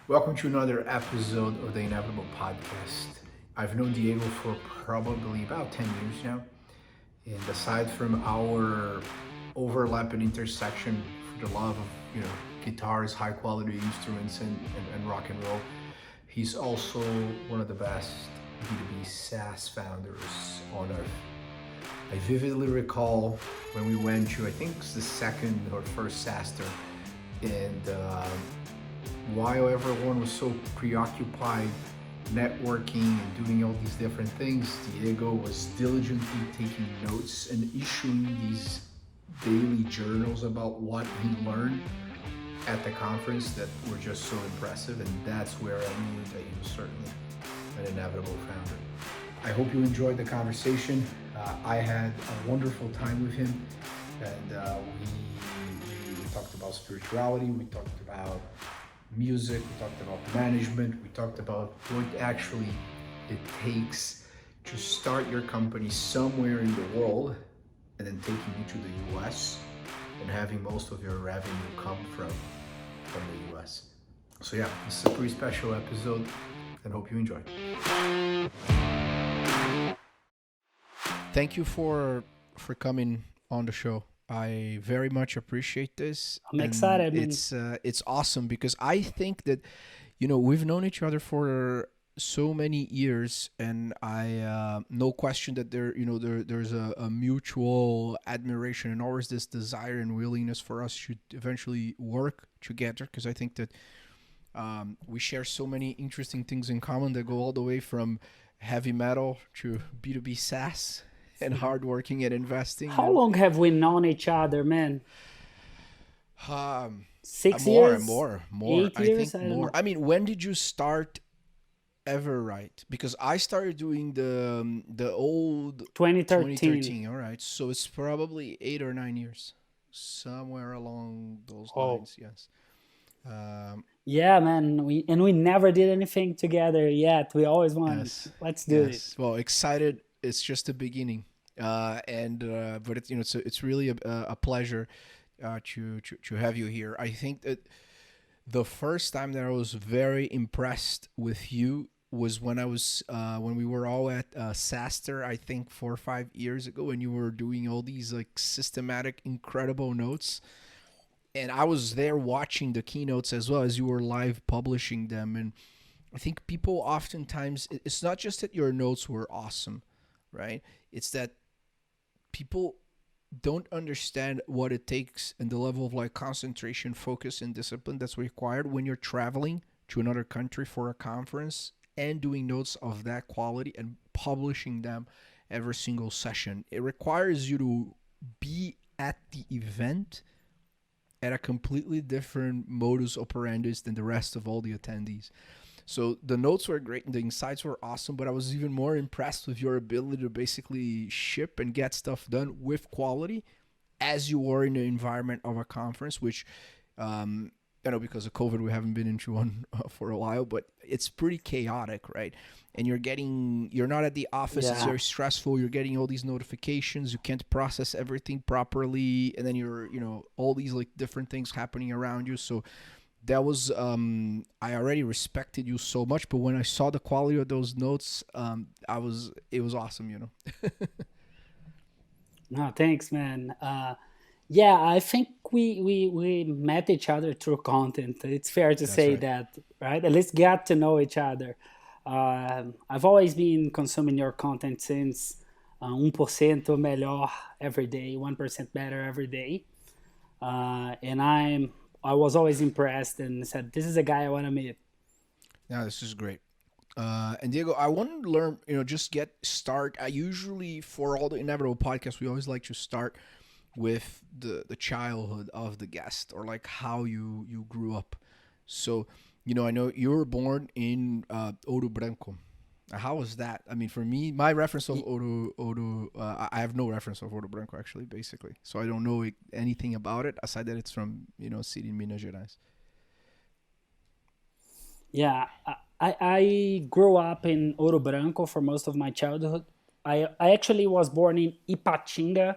Welcome to another episode of the Inevitable Podcast. I've known Diego for probably about 10 years now. And aside from our overlap and intersection for the love of, guitars, high quality instruments, and rock and roll, he's also one of the best B2B SaaS founders on earth. I vividly recall when we went to, I think it's the second or first SaaSter, and while everyone was so preoccupied networking and doing all these different things, Diego was diligently taking notes and issuing these daily journals about what he learned at the conference that were just so impressive, and that's where I knew that he was certainly an inevitable founder. I hope you enjoyed the conversation. I had a wonderful time with him, and we talked about spirituality, we talked about music, we talked about management, we talked about what actually it takes to start your company somewhere in the world and then taking you to the US and having most of your revenue come from the US. So yeah, this is a pretty special episode and hope you enjoy. Thank you for coming on the show. I very much appreciate this. I'm excited, man. It's awesome because I think that, we've known each other for so many years, and I no question that there's a mutual admiration and always this desire and willingness for us to eventually work together, because I think that we share so many interesting things in common that go all the way from heavy metal to B2B SaaS and hardworking and investing. How long have we known each other, man? 6 years? More. 8 years? I think more. I mean, when did you start Everwrite? Because I started doing the old 2013. All right, so it's probably 8 or 9 years, somewhere along those lines. Yes. Yeah, man. We never did anything together yet. We always wanted. Yes. Let's do it. Well, excited. It's just the beginning, but it's really a pleasure to have you here. I think that the first time that I was very impressed with you was when I was when we were all at SaaSter, I think 4 or 5 years ago, and you were doing all these like systematic, incredible notes. And I was there watching the keynotes as well as you were live publishing them. And I think people oftentimes, it's not just that your notes were awesome, right? It's that people don't understand what it takes and the level of like concentration, focus, and discipline that's required when you're traveling to another country for a conference and doing notes of that quality and publishing them every single session. It requires you to be at the event at a completely different modus operandi than the rest of all the attendees. So the notes were great and the insights were awesome, but I was even more impressed with your ability to basically ship and get stuff done with quality as you were in the environment of a conference, which, because of COVID, we haven't been into one for a while, but it's pretty chaotic, right? And you're not at the office. Yeah. It's very stressful. You're getting all these notifications. You can't process everything properly. And then all these like different things happening around you. So that was, I already respected you so much, but when I saw the quality of those notes, it was awesome, No, thanks, man. Yeah, I think we met each other through content. It's fair to say that, right? At least got to know each other. I've always been consuming your content since 1% melhor every day, 1% better every day. And I was always impressed and said, this is a guy I want to meet. Yeah, this is great. And Diego, I want to learn, just start. I usually, for all the Inevitable podcasts, we always like to start with the childhood of the guest, or like how you grew up. So, I know you were born in Ouro Branco. How was that? I mean, for me, my reference of Ouro, I have no reference of Ouro Branco, actually, basically. So I don't know anything about it, aside that it's from, city in Minas Gerais. Yeah, I grew up in Ouro Branco for most of my childhood. I actually was born in Ipatinga,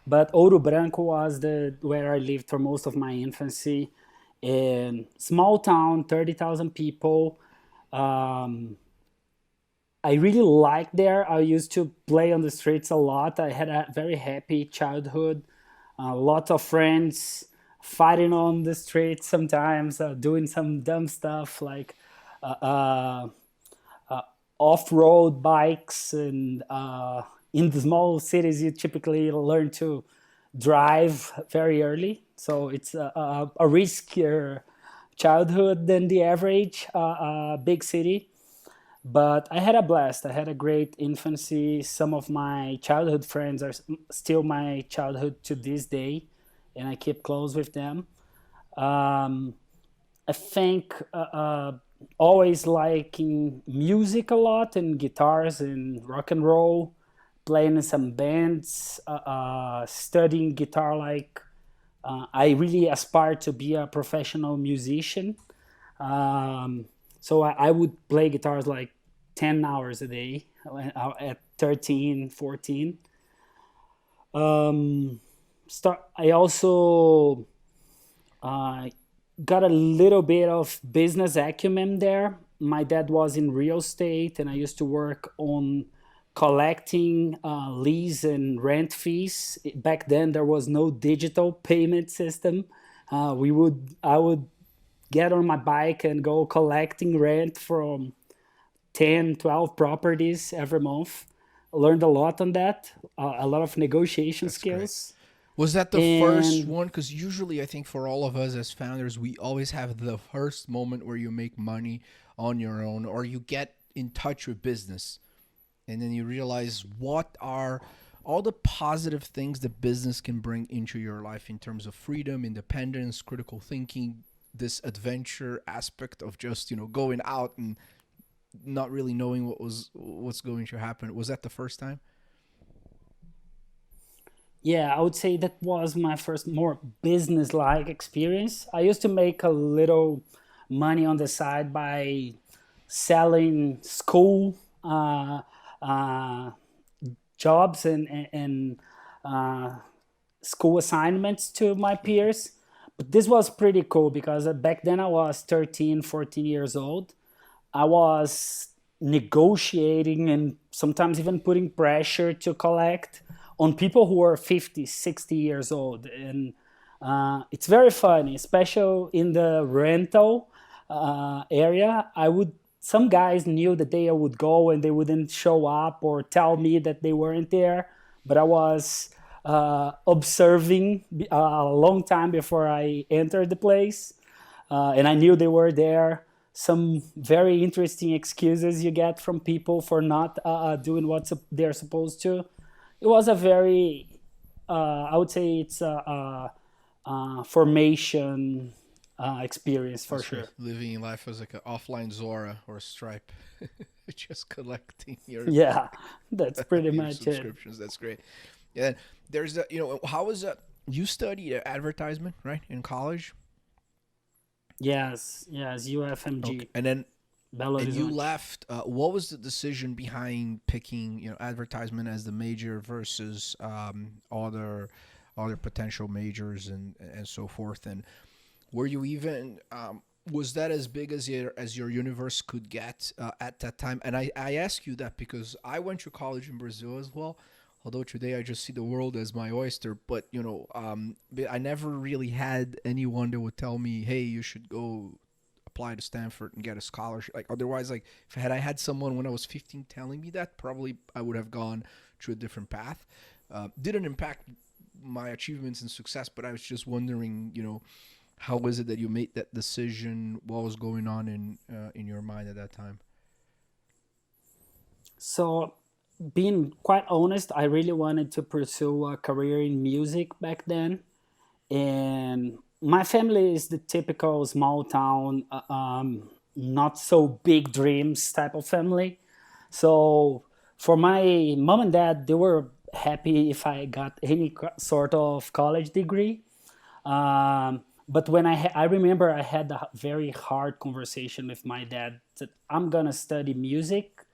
but Ouro Branco was where I lived for most of my infancy. in small town, 30,000 people. Um, I really liked there. I used to play on the streets a lot. I had a very happy childhood. Lots of friends fighting on the streets sometimes, doing some dumb stuff like uh, uh, off-road bikes. And in the small cities, you typically learn to drive very early. So it's a riskier childhood than the average big city. But I had a blast. I had a great infancy. Some of my childhood friends are still my childhood to this day, and I keep close with them. Um, I think always liking music a lot and guitars and rock and roll, playing in some bands, studying guitar. Like I really aspire to be a professional musician. Um, so I would play guitars like 10 hours a day at 13, 14. Um, I also uh, got a little bit of business acumen there. My dad was in real estate, and I used to work on collecting lease and rent fees. Back then, there was no digital payment system. I would get on my bike and go collecting rent from 10, 12 properties every month. Learned a lot on that, a lot of negotiation That's great. skills. Was that the first And one? Because usually, I think for all of us as founders, we always have the first moment where you make money on your own or you get in touch with business. And then you realize what are all the positive things that business can bring into your life in terms of freedom, independence, critical thinking, this adventure aspect of just, going out and not really knowing what's going to happen. Was that the first time? yeah, I would say that was my first more business like experience. I used to make a little money on the side by selling school uh, jobs and uh, school assignments to my peers. But this was pretty cool because back then I was 13, 14 years old. I was negotiating and sometimes even putting pressure to collect on people who are 50, 60 years old. And it's very funny, especially in the rental area. Some guys knew the day I would go and they wouldn't show up or tell me that they weren't there. But I was observing a long time before I entered the place, and I knew they were there. Some very interesting excuses you get from people for not doing what they're supposed to. It was a very, I would say, it's a formation experience for That's great. sure. Living life as like an offline Zora or Stripe, just collecting your Yeah, that's pretty your much it. subscriptions. That's great. Yeah, there's a how was that? You studied advertisement, right, in college? Yes, yes, Okay, UFMG, and then Belo and you Horizonte. left. What was the decision behind picking advertisement as the major versus other potential majors and so forth? And were you even was that as big as your universe could get at that time? And I ask you that because I went to college in Brazil as well. Although today I just see the world as my oyster, but I never really had anyone that would tell me, "Hey, you should go apply to Stanford and get a scholarship." Like otherwise, like if I had someone when I was 15 telling me that, probably I would have gone to a different path. Didn't impact my achievements and success, but I was just wondering, how was it that you made that decision? What was going on in your mind at that time? So, being quite honest, I really wanted to pursue a career in music back then. And my family is the typical small town, not so big dreams type of family. So for my mom and dad, they were happy if I got any sort of college degree. But I remember I had a very hard conversation with my dad that I'm gonna study music,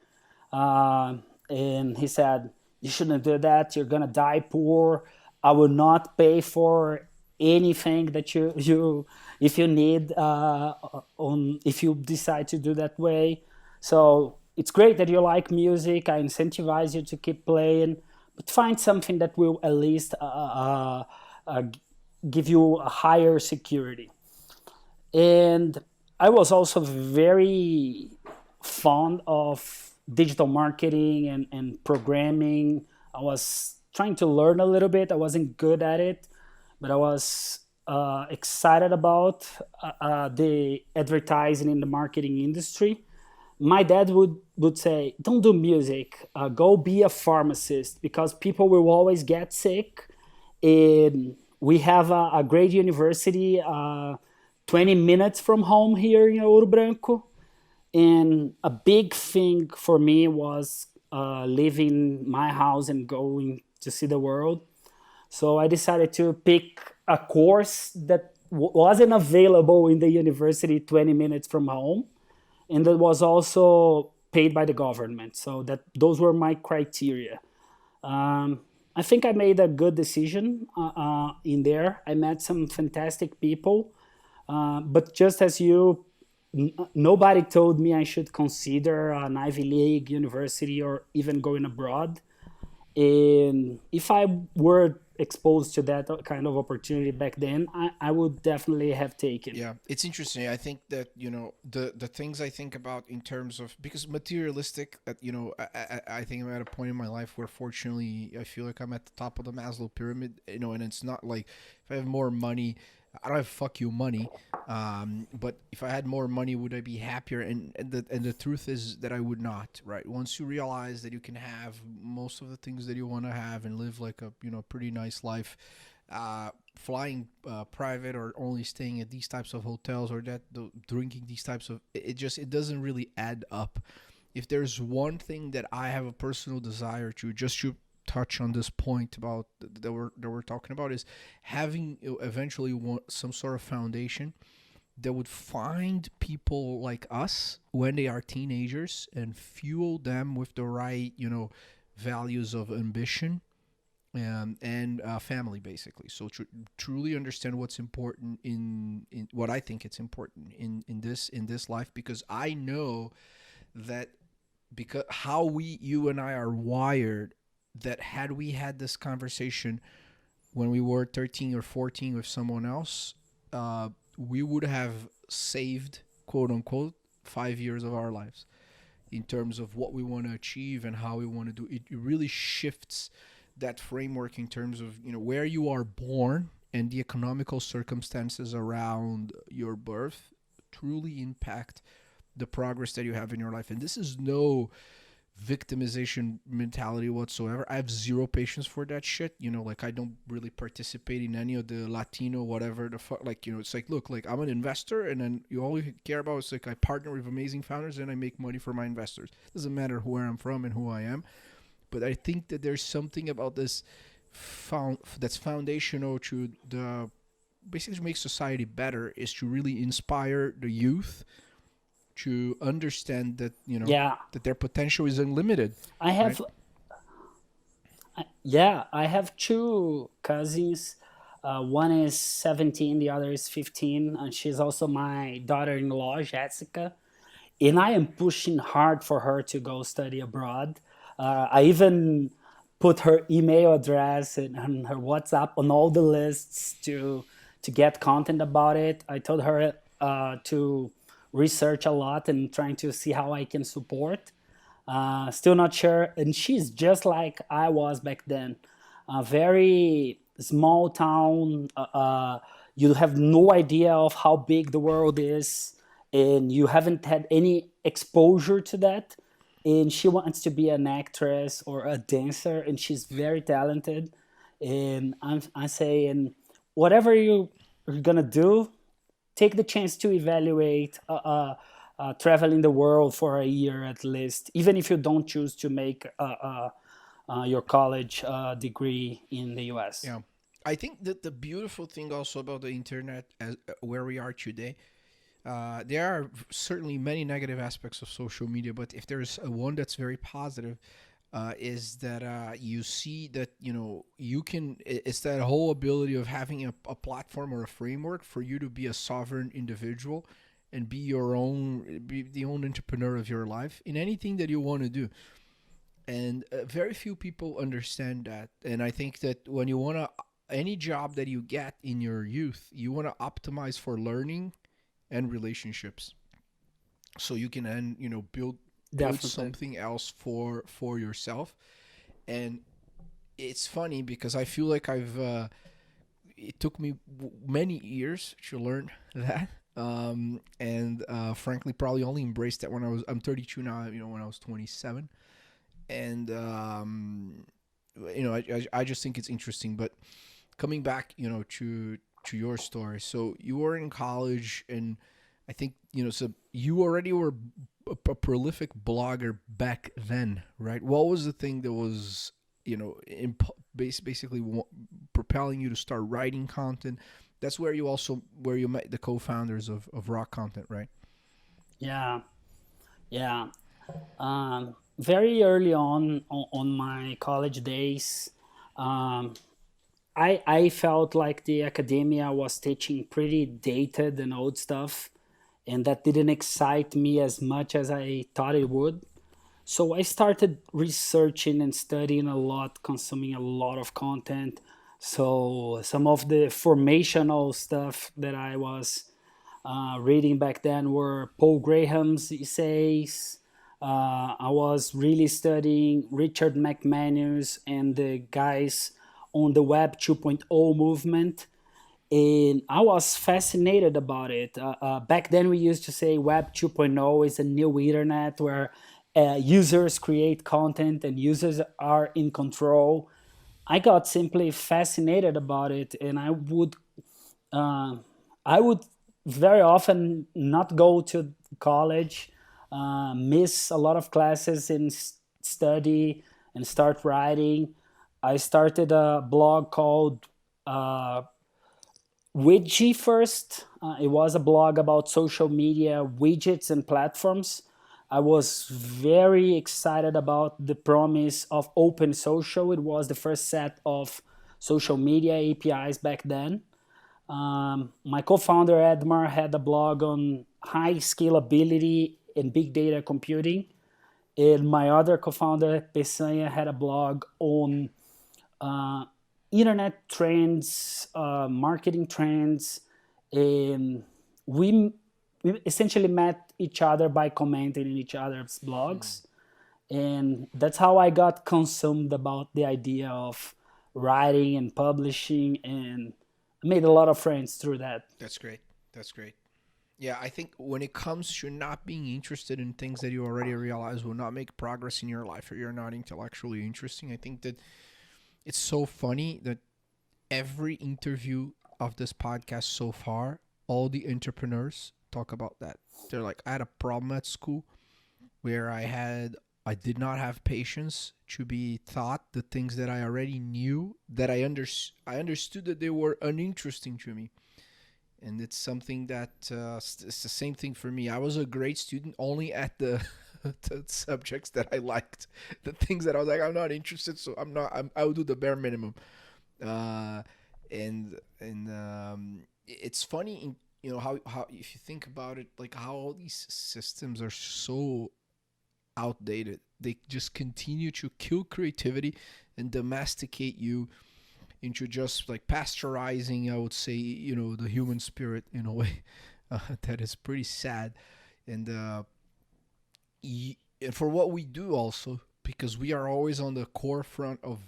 and he said, "You shouldn't do that. You're gonna die poor. I will not pay for anything that you if you need on if you decide to do that way. So it's great that you like music. I incentivize you to keep playing, but find something that will at least uh, give you a higher security. And I was also very fond of digital marketing and programming. I was trying to learn a little bit. I wasn't good at it, but I was excited about the advertising in the marketing industry. My dad would say, don't do music, go be a pharmacist because people will always get sick. And we have a great university 20 minutes from home here in Ouro Branco. And a big thing for me was leaving my house and going to see the world. So I decided to pick a course that wasn't available in the university 20 minutes from home, and that was also paid by the government. So that those were my criteria. Um, I think I made a good decision in there. I met some fantastic people, but just as you, nobody told me I should consider an Ivy League university or even going abroad. And if I were exposed to that kind of opportunity back then, I would definitely have taken. Yeah, it's interesting. I think that the things I think about in terms of, because materialistic, I think I'm at a point in my life where fortunately I feel like I'm at the top of the Maslow pyramid. And it's not like if I have more money, I don't have fuck you money. But if I had more money, would I be happier? And the truth is that I would not. Right. Once you realize that you can have most of the things that you want to have and live like a pretty nice life, flying private or only staying at these types of hotels or drinking these types of, it doesn't really add up. If there's one thing that I have a personal desire to touch on this point about that we're talking about is having eventually some sort of foundation that would find people like us when they are teenagers and fuel them with the right values of ambition and family, basically. So truly understand what's important in what I think it's important in this life, because I know that, because how you and I are wired, that had we had this conversation when we were 13 or 14 with someone else, we would have saved, quote unquote, 5 years of our lives in terms of what we want to achieve and how we want to do it. It really shifts that framework in terms of where you are born, and the economical circumstances around your birth truly impact the progress that you have in your life. And this is no victimization mentality whatsoever. I have zero patience for that shit. Like, I don't really participate in any of the Latino whatever the fuck. Like, it's like, look, like, I'm an investor, and then you all you care about is like, I partner with amazing founders and I make money for my investors. Doesn't matter where I'm from and who I am. But I think that there's something about this that's foundational to the, basically, to make society better, is to really inspire the youth to understand that Yeah, that their potential is unlimited, I right? have. Yeah, I have two cousins. One is 17, the other is 15, and she's also my daughter-in-law, Jessica. And I am pushing hard for her to go study abroad. I even put her email address and her WhatsApp on all the lists to get content about it. I told her to research a lot and trying to see how I can support. Still not sure, and she's just like I was back then. A very small town. You have no idea of how big the world is, and you haven't had any exposure to that. And she wants to be an actress or a dancer, and she's very talented. And I'm saying, whatever you're gonna do, take the chance to evaluate traveling the world for a year at least, even if you don't choose to make your college degree in the US. Yeah, I think that the beautiful thing also about the internet, as where we are today, there are certainly many negative aspects of social media, but if there's one that's very positive, is that you see that you can. It's that whole ability of having a platform or a framework for you to be a sovereign individual and be the own entrepreneur of your life in anything that you want to do. And very few people understand that. And I think that when you want to, any job that you get in your youth, you want to optimize for learning and relationships, so you can then build Definitely. something else for yourself. And it's funny because I feel like it took me many years to learn that. And frankly, probably only embraced that when I'm 32 now. When I was 27. And I just think it's interesting. But coming back, to your story. So you were in college, and I think so you already were a prolific blogger back then, right? What was the thing that was basically propelling you to start writing content? That's where you met the co-founders of Rock Content, right? Yeah, yeah. Very early on my college days, um, I felt like the academia was teaching pretty dated and old stuff, and that didn't excite me as much as I thought it would. So I started researching and studying a lot, consuming a lot of content. So some of the formational stuff that I was reading back then were Paul Graham's essays. I was really studying Richard McManus and the guys on the Web 2.0 movement, and I was fascinated about it. Back then, we used to say Web 2.0 is a new internet where users create content and users are in control. I got simply fascinated about it, and uh, I would very often not go to college, miss a lot of classes and study and start writing. I started a blog called uh, Widgy first. It was a blog about social media widgets and platforms. I was very excited about the promise of open social. It was the first set of social media APIs back then. My co-founder Edmar had a blog on high scalability and big data computing, and my other co-founder Peçanha had a blog on uh, internet trends, marketing trends, and we we essentially met each other by commenting in each other's blogs, and that's how I got consumed about the idea of writing and publishing, and made a lot of friends through that. That's great. That's great. Yeah, I think when it comes to not being interested in things that you already realize will not make progress in your life, or you're not intellectually interesting, I think that it's so funny that every interview of this podcast so far, all the entrepreneurs talk about that. They're like, I had a problem at school where I did not have patience to be taught the things that I already knew, that I understood that they were uninteresting to me. And it's something that it's the same thing for me. I was a great student only at the subjects that I liked. The things that I was like, I'm not interested, so I will do the bare minimum. uh, and it's funny in how if you think about it, like how all these systems are so outdated. They just continue to kill creativity and domesticate you into just like pasteurizing, I would say, the human spirit in a way that is pretty sad. And and for what we do also, because we are always on the core front of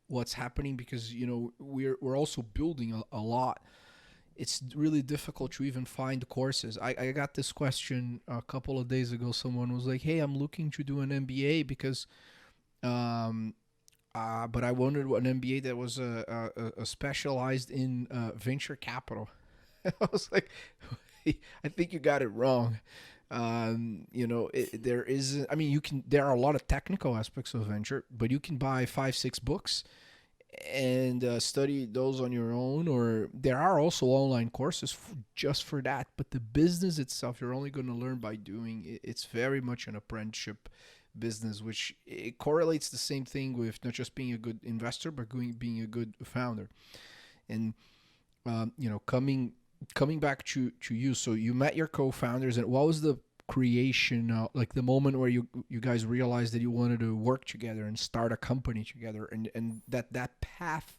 what's happening, because we're also building a lot. It's really difficult to even find courses. I got this question a couple of days ago. Someone was like, hey, I'm looking to do an MBA because um but I wanted an MBA that was a specialized in venture capital. I was like, I think you got it wrong. There is, I mean, there are a lot of technical aspects of venture, but you can buy 5, 6 books and study those on your own, or there are also online courses just for that. But the business itself, you're only going to learn by doing. It's very much an apprenticeship business, which it correlates the same thing with not just being a good investor, but being a good founder. And coming back to you, so you met your co-founders, and what was the creation, like the moment where you guys realized that you wanted to work together and start a company together, and that path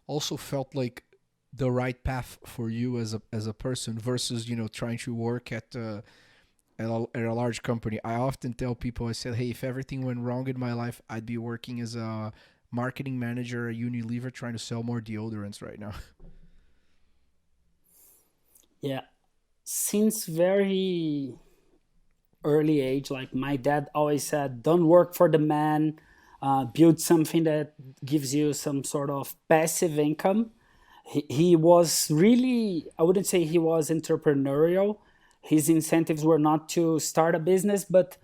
also felt like the right path for you as a person versus trying to work at a large company. I often tell people, I said, hey, if everything went wrong in my life, I'd be working as a marketing manager at Unilever trying to sell more deodorants right now. Yeah, since very early age, like my dad always said, don't work for the man, build something that gives you some sort of passive income. He was really, I wouldn't say he was entrepreneurial. His incentives were not to start a business, but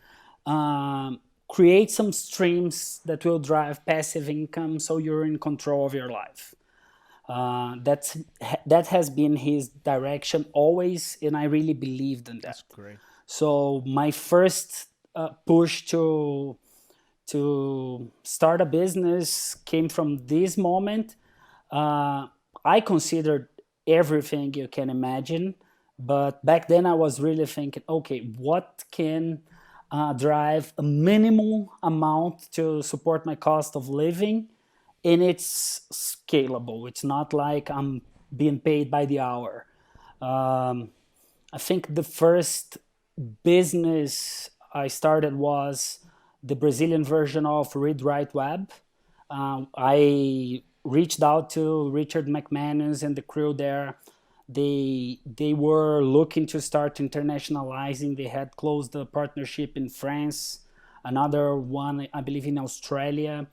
create some streams that will drive passive income so you're in control of your life. That's that has been his direction always, and I really believed in that. That's great. So my first push to start a business came from this moment. Uh, I considered everything you can imagine, but back then I was really thinking, okay, what can drive a minimal amount to support my cost of living, and it's scalable. It's not like I'm being paid by the hour. Um, I think the first business I started was the Brazilian version of Read Write Web. I reached out to Richard McManus and the crew there. They were looking to start internationalizing. They had closed a partnership in France, another one I believe in Australia.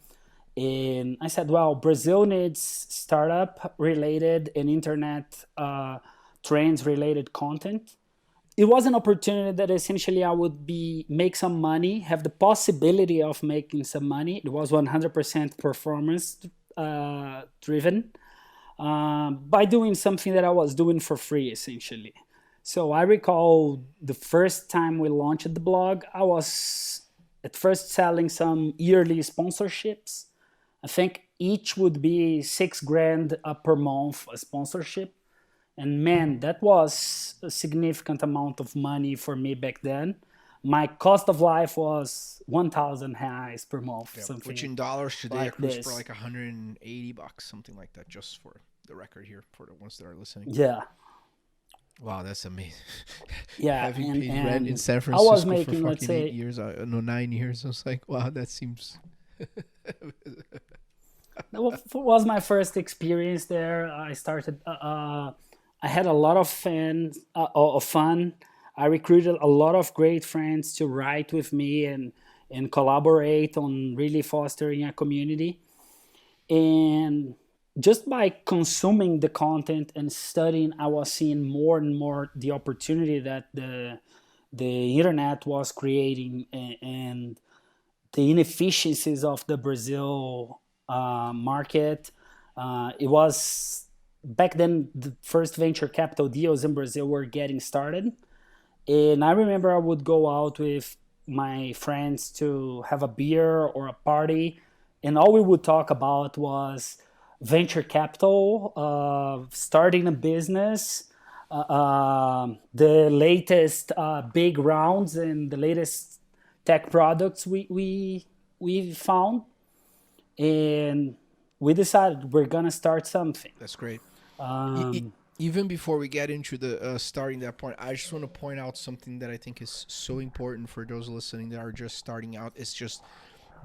And I said, well, Brazil needs startup related and internet trends related content. It was an opportunity that essentially I would be make some money, have the possibility of making some money. It was 100% performance driven by doing something that I was doing for free, essentially. So I recall the first time we launched the blog, I was at first selling some yearly sponsorships. I think each would be 6 grand per month a sponsorship. And man, that was a significant amount of money for me back then. My cost of life was 1,000 reais per month, Yeah, which something in dollars today like accrues for this. like $180, something like that, just for the record here for the ones that are listening. Yeah, Wow, that's amazing. yeah, Having paid rent in and San I was Francisco for making, let's fucking eight say, years, no, 9 years. I was like, wow, that seems. that was my first experience there. I had a lot of fun. I recruited a lot of great friends to write with me and collaborate on really fostering a community. And just by consuming the content and studying, I was seeing more and more the opportunity that the internet was creating, and the inefficiencies of the Brazil market. It was back then the first venture capital deals in Brazil were getting started, and I remember I would go out with my friends to have a beer or a party, and all we would talk about was venture capital, starting a business, the latest big rounds, and the latest tech products we found, and we decided we're gonna start something. That's great. E- e- Um, Even before we get into the starting that point, I just want to point out something that I think is so important for those listening that are just starting out. It's just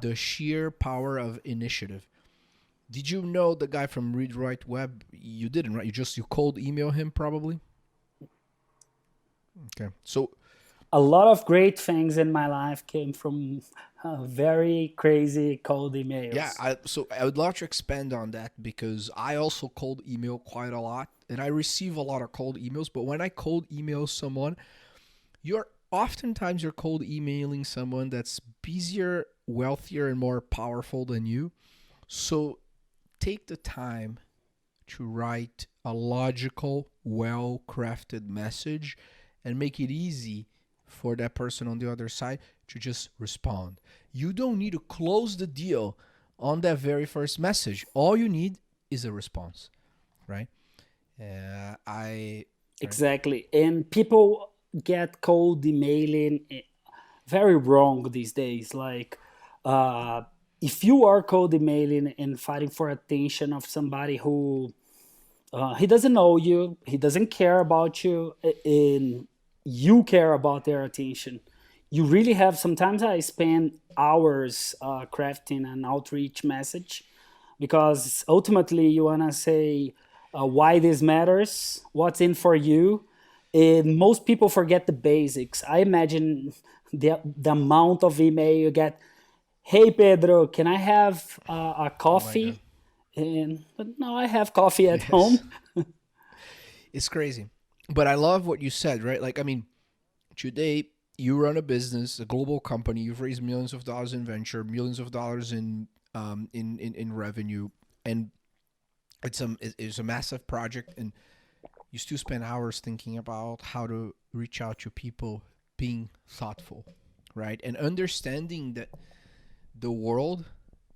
the sheer power of initiative. Did you know the guy from Read Write Web? You didn't, right? You cold email him probably. Okay, so a lot of great things in my life came from very crazy cold yeah, emails. I would love to expand on that because I also cold email quite a lot, and I receive a lot of cold emails. But when I cold email someone, you're cold emailing someone that's busier, wealthier, and more powerful than you. So take the time to write a logical, well crafted message and make it easy for that person on the other side to just respond. You don't need to close the deal on that very first message. All you need is a response, right? I right. Exactly. And people get cold emailing very wrong these days. Like, uh, if you are cold emailing and fighting for attention of somebody who he doesn't know you, he doesn't care about you, and you care about their attention. You really have. Sometimes I spend hours crafting an outreach message because ultimately you want to say why this matters, what's in for you. And most people forget the basics. I imagine the amount of email you get. Hey Pedro, can I have a Oh my god. coffee? And but no, I have coffee at Yes. home. It's crazy. But I love what you said, right? Like, I mean, today you run a business, a global company. You've raised millions of dollars in venture, millions of dollars in revenue, and it's a massive project. And you still spend hours thinking about how to reach out to people, being thoughtful, right, and understanding that the world,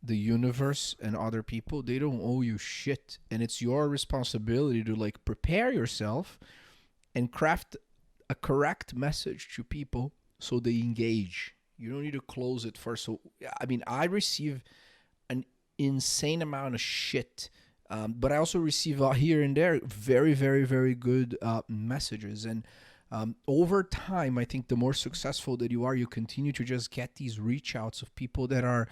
the universe, and other people, they don't owe you shit, and it's your responsibility to like prepare yourself and craft a correct message to people so they engage. You don't need to close it first. So, I mean, I receive an insane amount of shit, but I also receive here and there very, very, very good messages. And over time, I think the more successful that you are, you continue to just get these reach outs of people that are.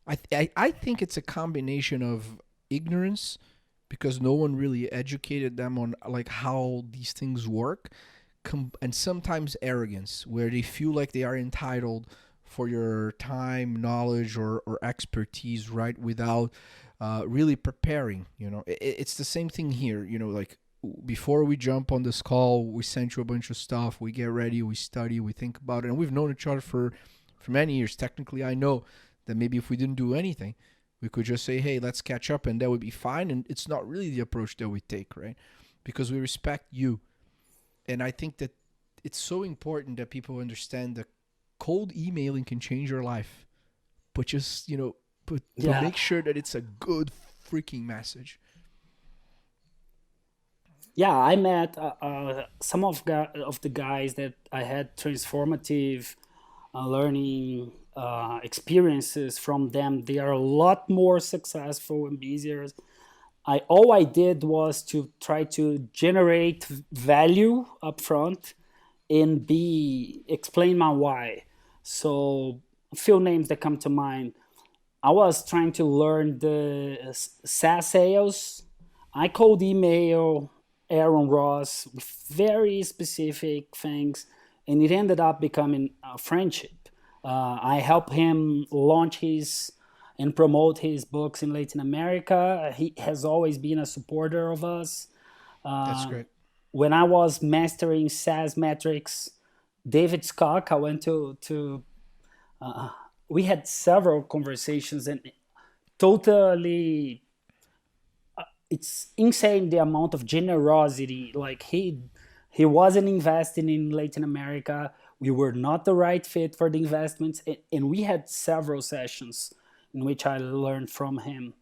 I think it's a combination of ignorance because no one really educated them on like how these things work, and sometimes arrogance where they feel like they are entitled for your time, knowledge, or expertise, right, without really preparing. It's the same thing here. Like before we jump on this call, we send you a bunch of stuff, we get ready, we study, we think about it, and we've known each other for many years. Technically, I know that maybe if we didn't do anything, we could just say, hey, let's catch up, and that would be fine. And it's not really the approach that we take, right? Because we respect you. And I think that it's so important that people understand that cold emailing can change your life. But just, but Yeah, make sure that it's a good freaking message. yeah. I met some of the guys that I had transformative learning experiences from them. They are a lot more successful and busier. All I did was to try to generate value up front and explain my why. So a few names that come to mind. I was trying to learn the SaaS sales. I cold email Aaron Ross with very specific things, and it ended up becoming a friendship. I helped him launch his and promote his books in Latin America. He has always been a supporter of us. That's Uh, great. when I was mastering SaaS metrics, David Scott, I went to we had several conversations and totally it's insane the amount of generosity. Like he wasn't investing in Latin America. We were not the right fit for the investments, and we had several sessions in which I learned from him.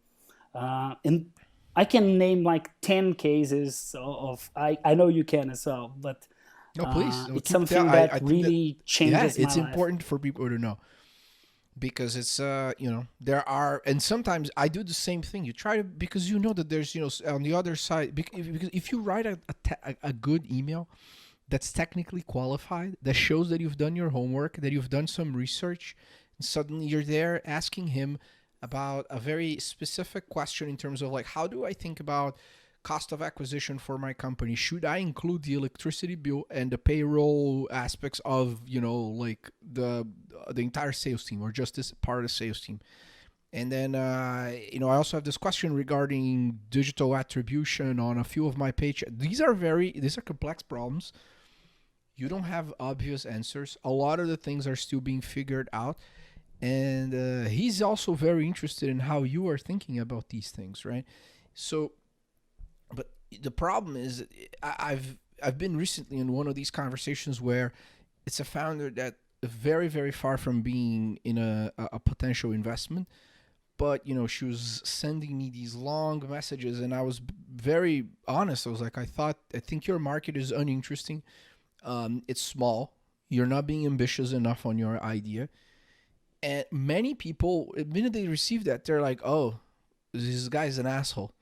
And I can name like 10 cases of I know you can as well, but No, please. No, it's keep that. something I that think that, really yeah, changes my it's life. important for people to know because it's there are, and sometimes I do the same thing. You try to, because that there's on the other side, because if you write a good email that's technically qualified, that shows that you've done your homework, that you've done some research, and suddenly you're there asking him about a very specific question in terms of like, how do I think about cost of acquisition for my company? Should I include the electricity bill and the payroll aspects of like the entire sales team, or just this part of the sales team? And then I also have this question regarding digital attribution on a few of my page. These are complex problems. You don't have obvious answers. A lot of the things are still being figured out. And he's also very interested in how you are thinking about these things, right? So, but the problem is, I've been recently in one of these conversations where it's a founder that very very far from being in a potential investment, but she was sending me these long messages, and I was very honest. I was like, I think your market is uninteresting. It's small. You're not being ambitious enough on your idea. And many people, the minute they receive that, they're like, oh, this guy's an asshole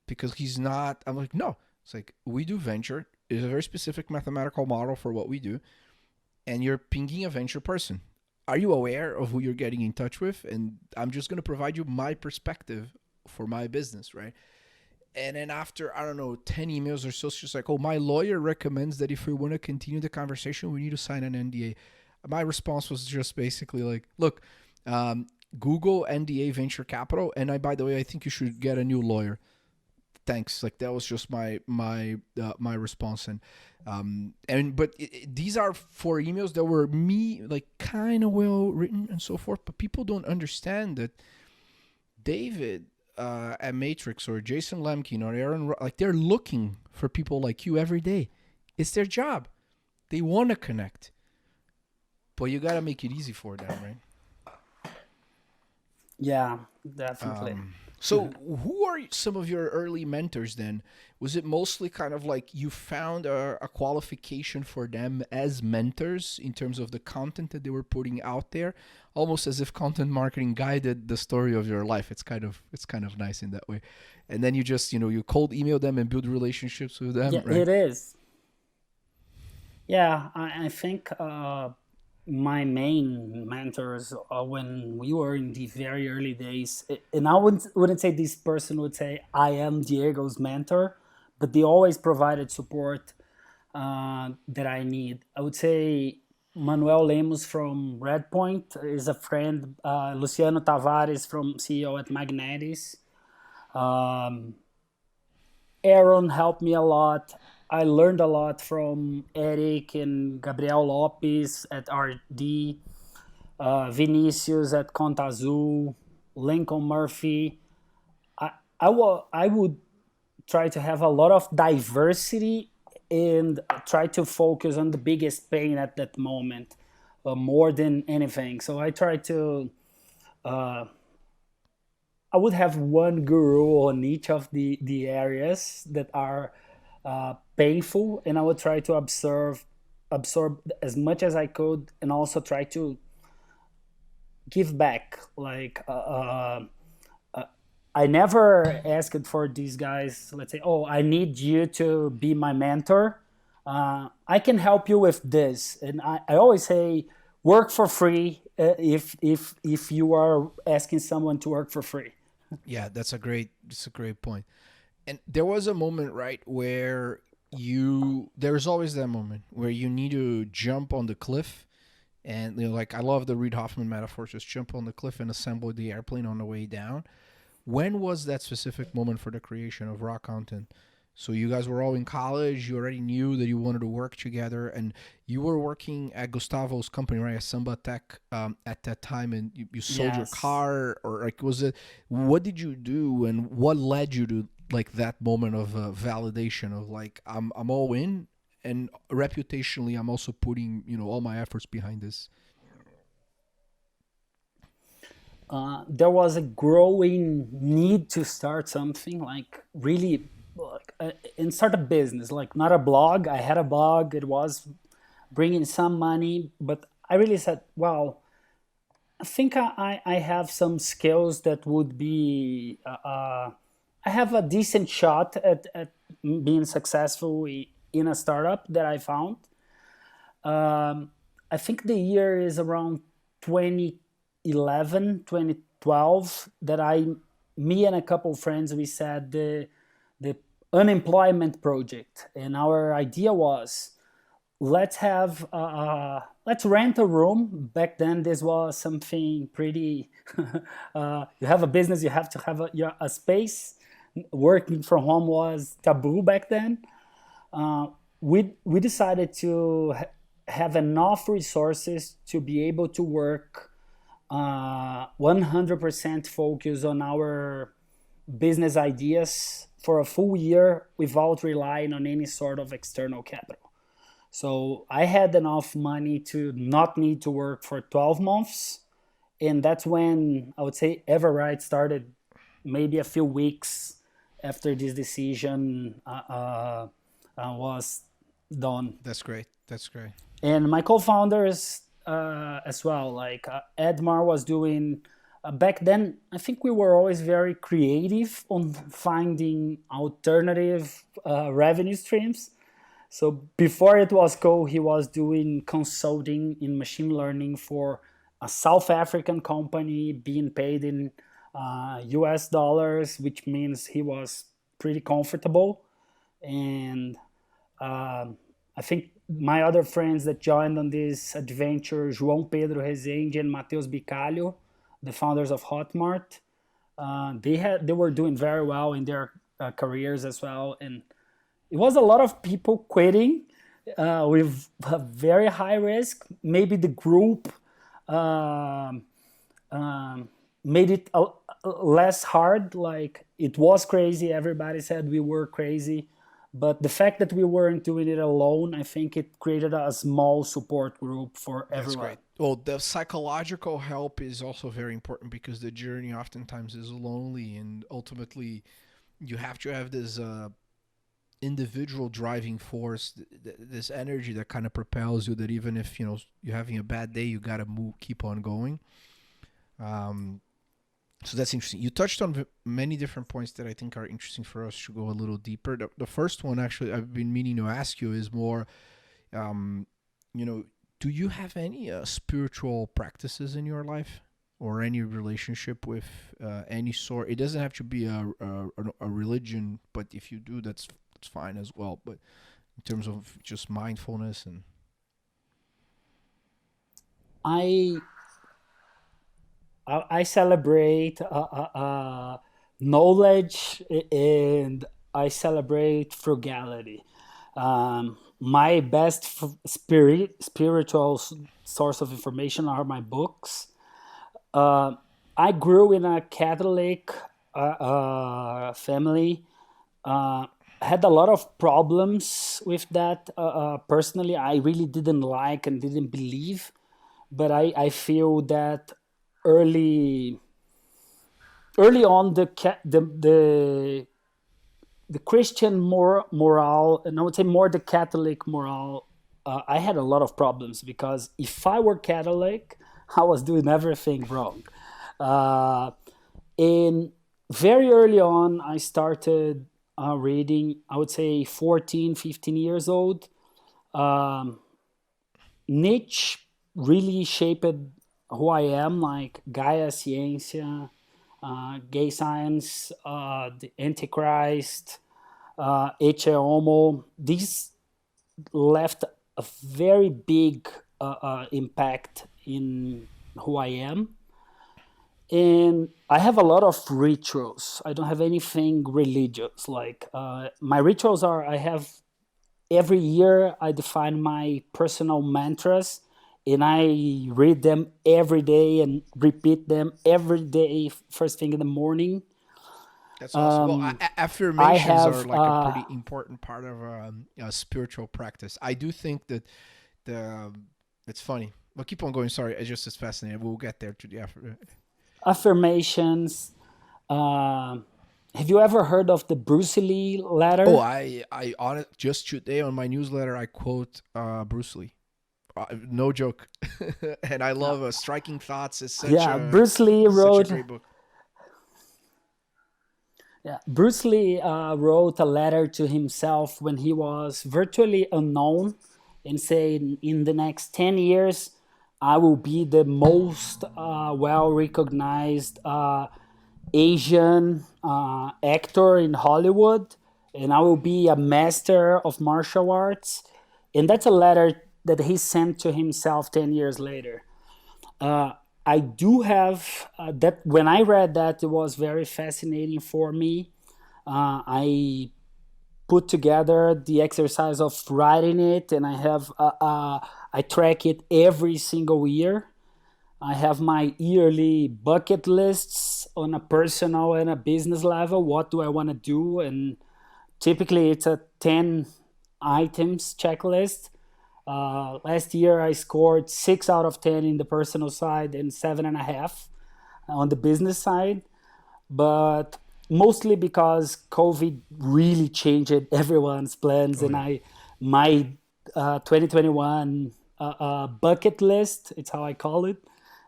because he's not. I'm like, no. It's like, we do venture. It's a very specific mathematical model for what we do. And you're pinging a venture person. Are you aware of who you're getting in touch with? And I'm just going to provide you my perspective for my business, right? And then after, I don't know, 10 emails or so, she's like, oh, my lawyer recommends that if we want to continue the conversation, we need to sign an NDA. My response was just basically like, look, Google NDA venture capital. And by the way, I think you should get a new lawyer. Thanks. Like, that was just my response. But these are four emails that were me, like, kind of well written and so forth. But people don't understand that David at Matrix or Jason Lemkin or Aaron, like, they're looking for people like you every day. It's their job. They want to connect, but you got to make it easy for them, right? Yeah, definitely. So who are some of your early mentors then? Was it mostly kind of like you found a qualification for them as mentors in terms of the content that they were putting out there, almost as if content marketing guided the story of your life? It's kind of nice in that way. And then you just, you cold email them and build relationships with them, Yeah, right? it is. Yeah, I think my main mentors when we were in the very early days, and I wouldn't say this person would say I am Diego's mentor, but they always provided support that I need. I would say Manuel Lemos from Redpoint is a friend. Luciano Tavares from CEO at Magnetis. Um, Aaron helped me a lot. I learned a lot from Eric and Gabriel Lopes at RD, Vinicius at Conta Azul, Lincoln Murphy. I would try to have a lot of diversity and try to focus on the biggest pain at that moment more than anything. So I try to, uh, I would have one guru on each of the areas that are painful, and I would try to absorb as much as I could, and also try to give back. Like I never asked for these guys. Let's say, oh, I need you to be my mentor. I can help you with this, and I always say, work for free if you are asking someone to work for free. Yeah, that's a great point. And there was a moment, right, where there's always that moment where you need to jump on the cliff. And like, I love the Reid Hoffman metaphor, just jump on the cliff and assemble the airplane on the way down. When was that specific moment for the creation of Raw Content? So you guys were all in college. You already knew that you wanted to work together, and you were working at Gustavo's company, right? At Samba Tech at that time, and you sold your Yes. car, or like, was it? What did you do, and what led you to like that moment of validation of like, I'm all in, and reputationally, I'm also putting all my efforts behind this. There was a growing need to start something like really like, and start a business, like not a blog. I had a blog, it was bringing some money, but I really said, well, I think I have some skills that would be I have a decent shot at being successful in a startup that I found. I think the year is around 2011, 2012 that me and a couple of friends, we said the unemployment project. And our idea was, let's rent a room. Back then, this was something pretty, you have a business, you have to have a space. Working from home was taboo back then. uh, we decided to have enough resources to be able to work 100% focus on our business ideas for a full year without relying on any sort of external capital. So I had enough money to not need to work for 12 months. And that's when I would say Everwrite started, maybe a few weeks after this decision was done. That's great. That's great. And my co-founders as well, like Edmar was doing back then. I think we were always very creative on finding alternative revenue streams. So before it was Go, he was doing consulting in machine learning for a South African company, being paid in US dollars, which means he was pretty comfortable. And I think my other friends that joined on this adventure, João Pedro Rezende and Matheus Bicalho, the founders of Hotmart, they were doing very well in their careers as well. And it was a lot of people quitting with a very high risk. Maybe the group um, um, made it less hard. Like it was crazy. Everybody said we were crazy. But the fact that we weren't doing it alone, I think it created a small support group for That's everyone. great. Well, the psychological help is also very important because the journey oftentimes is lonely, and ultimately, you have to have this individual driving force, this energy that kind of propels you. That even if you're having a bad day, you gotta move, keep on going. Um, so that's interesting. You touched on many different points that I think are interesting for us to go a little deeper. The first one, actually, I've been meaning to ask you is more, um, you know, do you have any spiritual practices in your life or any relationship with any sort? It doesn't have to be a religion, but if you do, that's fine as well. But in terms of just mindfulness and I I celebrate knowledge and I celebrate frugality. My best spiritual source of information are my books. Uh, I grew in a Catholic family. Uh, had a lot of problems with that. Personally, I really didn't like and didn't believe, but I feel that early early on the Christian morale, and I would say more the Catholic morale. I had a lot of problems because if I were Catholic, I was doing everything wrong. Uh, and very early on, I started reading, I would say 14, 15 years old. Um, Nietzsche really shaped who I am, like Gaia Ciência, Gay Science, the Antichrist, Ecce Homo. These left a very big impact in who I am. And I have a lot of rituals. I don't have anything religious. Like my rituals are, I have every year I define my personal mantras and I read them every day and repeat them every day, first thing in the morning. that's awesome. Well, Um, I affirmations are have, like a pretty important part of a spiritual practice. I do think that the it's funny. But keep on going. Sorry, it's just as fascinating. We'll get there to the affirmation. affirmations. Um have you ever heard of the Bruce Lee Oh, letter? I on it just today on my newsletter. I quote Bruce Lee. No joke, and I love Striking Thoughts. Is Yeah, Bruce Lee such a wrote. great book. Yeah, Bruce Lee wrote a letter to himself when he was virtually unknown and said, in the next 10 years, I will be the most well recognized Asian actor in Hollywood, and I will be a master of martial arts. And that's a letter that he sent to himself 10 years later. Uh, I do have that. When I read that, it was very fascinating for me. I put together the exercise of writing it, and I track it every single year. I have my yearly bucket lists on a personal and a business level. What do I want to do? And typically, it's a 10 items checklist. Last year, I scored 6 out of 10 in the personal side and 7.5 on the business side. But mostly because COVID really changed everyone's plans, Oh and yeah, my 2021 bucket list, it's how I call it,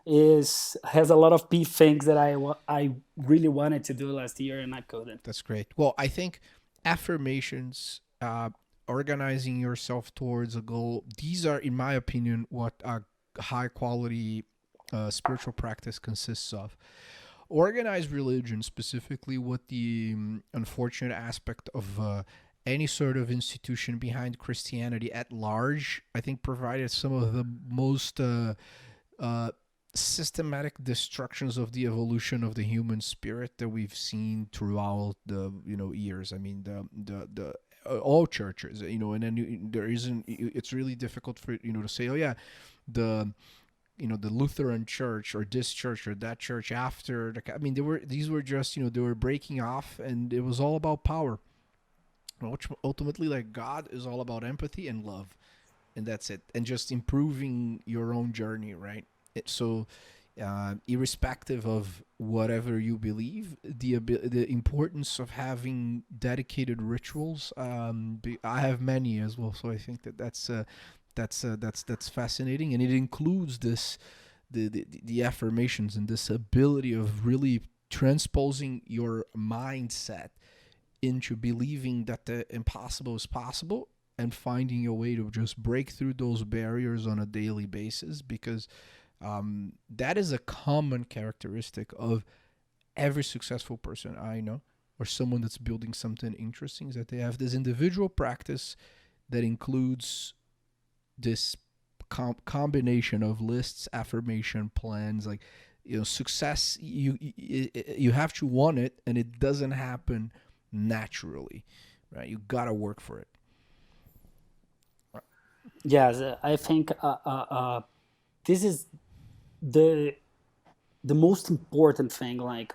is has a lot of things that I really wanted to do last year and I couldn't. that's great. Well, I think affirmations, organizing yourself towards a goal, these are, in my opinion, what a high quality spiritual practice consists of. Organized religion, specifically, what the unfortunate aspect of any sort of institution behind Christianity at large, I think, provided some of the most uh, systematic destructions of the evolution of the human spirit that we've seen throughout the years. I mean, the all churches, and then there isn't. It's really difficult for to say, oh yeah, the the Lutheran church or this church or that church after I mean, these were just they were breaking off, and it was all about power. Which ultimately, like, God is all about empathy and love, and that's it, and just improving your own journey, right? So irrespective of whatever you believe, the importance of having dedicated rituals. I have many as well, so I think that's fascinating, and it includes this the affirmations and this ability of really transposing your mindset into believing that the impossible is possible and finding a way to just break through those barriers on a daily basis, because that is a common characteristic of every successful person I know, or someone that's building something interesting, is that they have this individual practice that includes this combination of lists, affirmation plans, like success. You have to want it, and it doesn't happen naturally, right? You gotta work for it. Yes, I think this is the the most important thing. Like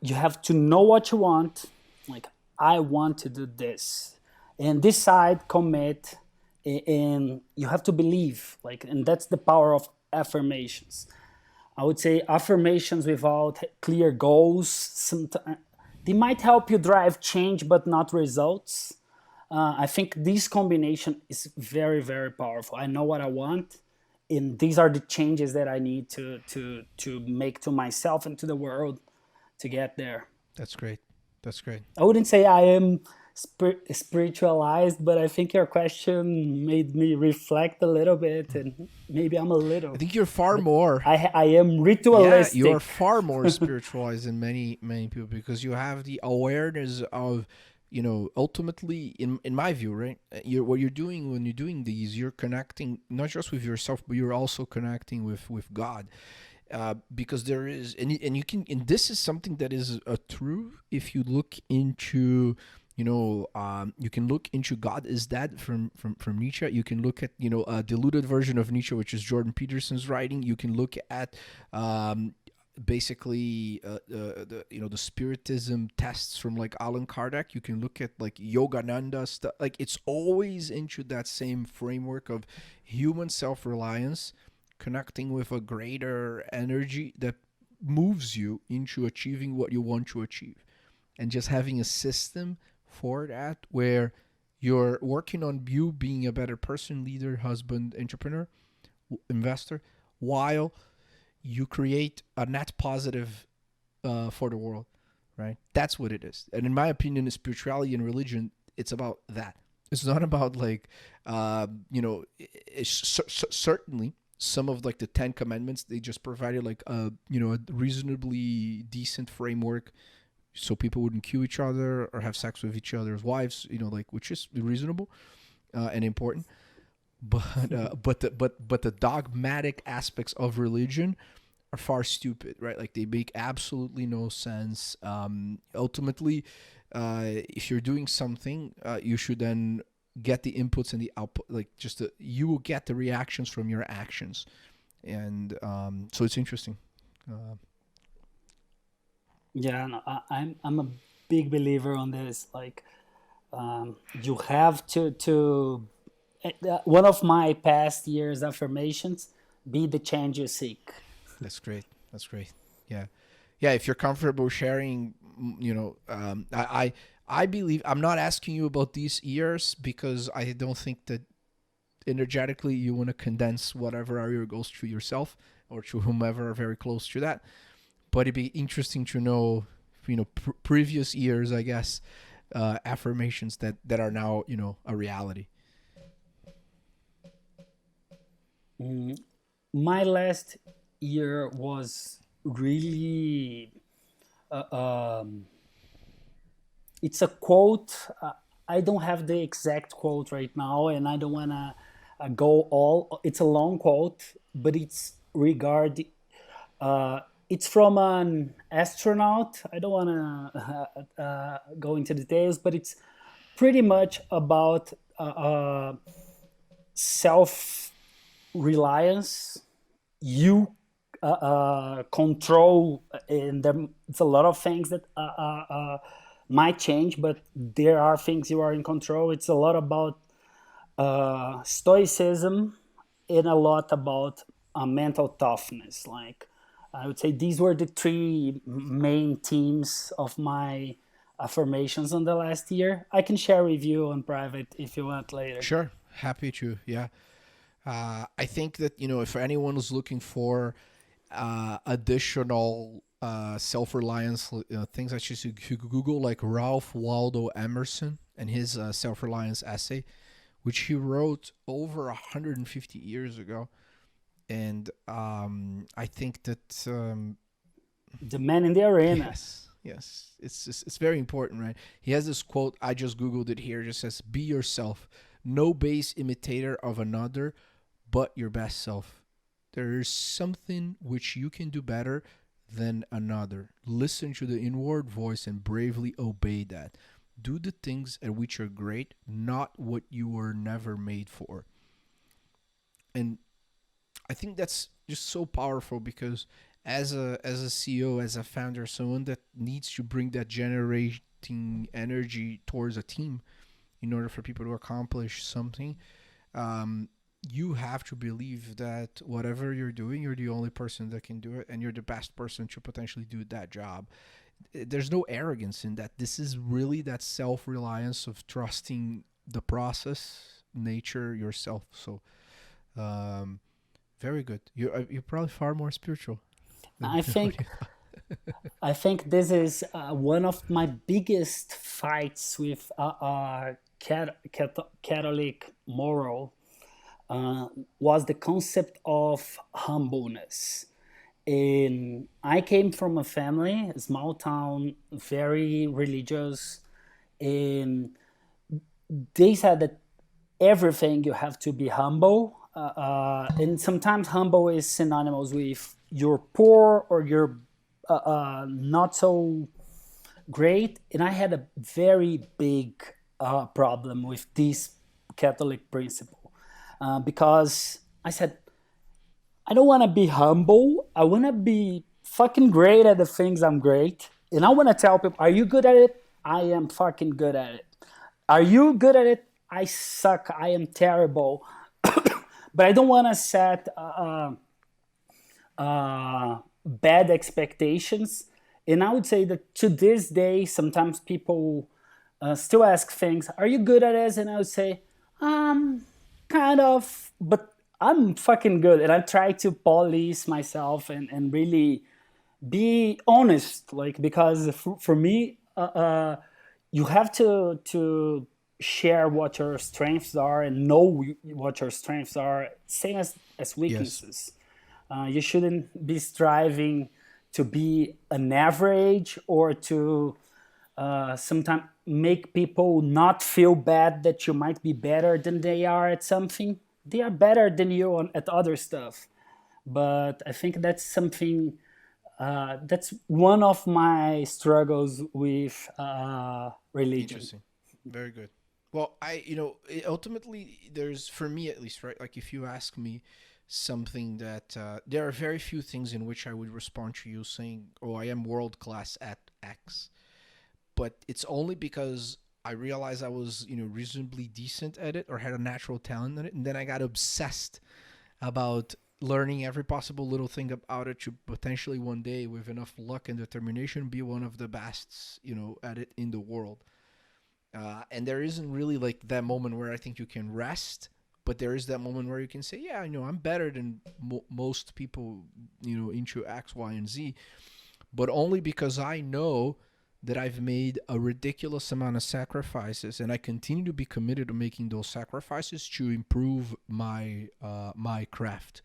you have to know what you want. Like, I want to do this, and decide, commit, and you have to believe. Like, and that's the power of affirmations. I would say affirmations without clear goals, they might help you drive change, but not results. I think this combination is very, very powerful. I know what I want, and these are the changes that I need to make to myself and to the world to get there. That's great. That's great. I wouldn't say I am spiritualized, but I think your question made me reflect a little bit, and maybe I'm a I little, think you're far but more. I am Yeah, you're ritualistic. far more spiritualized than many people, because you have the awareness of, ultimately, in my view, right? What you're doing when you're doing these, you're connecting not just with yourself, but you're also connecting with God. Because there is, and you can, and this is something that is a true. If you look into, you can look into God is that from Nietzsche. You can look at a diluted version of Nietzsche, which is Jordan Peterson's writing. You can look at basically the spiritism tests from like Allan Kardec. You can look at like Yogananda stuff. Like, it's always into that same framework of human self-reliance connecting with a greater energy that moves you into achieving what you want to achieve, and just having a system for that where you're working on you being a better person, leader, husband, entrepreneur, investor, while you create a net positive for the world, right? That's what it is. And in my opinion, spirituality and religion, it's about that. It's not about like, certainly some of like the 10 commandments, they just provided like a reasonably decent framework so people wouldn't kill each other or have sex with each other's wives, like, which is reasonable and important. But the dogmatic aspects of religion are far stupid, right? Like, they make absolutely no sense. Ultimately, if you're doing something, you should then get the inputs and the output. Like, you will get the reactions from your actions, and so it's interesting. Uh, Yeah, no, I'm a big believer on this. Like, you have to one of my past years affirmations: be the change you seek. That's great. That's great. Yeah, yeah. If you're comfortable sharing, I believe I'm not asking you about these years because I don't think that energetically you want to condense whatever are your goals to yourself or to whomever are very close to that. But it'd be interesting to know, previous years, I guess, affirmations that are now a reality. Mm, my last year was really it's a quote. I don't have the exact quote right now, and I don't want to go all. It's a long quote, but Uh, it's from an astronaut. I don't want to go into details, but it's pretty much about self reliance. You control, and there's a lot of things that might change, but there are things you are in control. It's a lot about stoicism and a lot about mental toughness. Like, I would say these were the three main themes of my affirmations on the last year. I can share with you on private if you want later. Sure, happy to. Yeah, I think that if anyone is looking for additional self-reliance things, I should Google like Ralph Waldo Emerson and his self-reliance essay, which he wrote over 150 years ago. And I think that The man in the arena. yes, it's very important, right? He has this quote. I just googled it here. It just says, "Be yourself, no base imitator of another, but your best self. There is something which you can do better than another. Listen to the inward voice and bravely obey that. Do the things at which you're great, not what you were never made for." And I think that's just so powerful because as a CEO, as a founder, someone that needs to bring that generating energy towards a team in order for people to accomplish something, um, you have to believe that whatever you're doing, you're the only person that can do it, and you're the best person to potentially do that job. There's no arrogance in that. This is really that self reliance of trusting the process, nature, yourself. So, um, very good. You're probably far more spiritual than I what think you thought. I think this is one of my biggest fights with Catholic moral was the concept of humbleness. And I came from a family, a small town, very religious, and they said that everything you have to be humble. And sometimes humble is synonymous with you're poor or you're not so great. And I had a very big problem with this Catholic principle because I said, I don't want to be humble. I want to be fucking great at the things I'm great. And I want to tell people, are you good at it? I am fucking good at it. Are you good at it? I suck. I am terrible. But I don't want to set bad expectations. And I would say that to this day, sometimes people still ask things, are you good at this? And I would say, kind of, but I'm fucking good. And I try to police myself and really be honest, like, because for me, you have to share what your strengths are and know what your strengths are, same as Yes. weaknesses. You shouldn't be striving to be an average or to sometimes make people not feel bad that you might be better than they are at something. They are better than you at other stuff. But I think that's something that's one of my struggles with religion. Interesting. Very good. Well, ultimately, there's, for me at least, right? Like, if you ask me something that, there are very few things in which I would respond to you saying, oh, I am world class at X. But it's only because I realized I was, reasonably decent at it or had a natural talent in it, and then I got obsessed about learning every possible little thing about it to potentially one day, with enough luck and determination, be one of the best, at it in the world. And there isn't really like that moment where I think you can rest, but there is that moment where you can say, yeah, I'm better than most people, into X, Y, and Z, but only because I know that I've made a ridiculous amount of sacrifices, and I continue to be committed to making those sacrifices to improve my craft.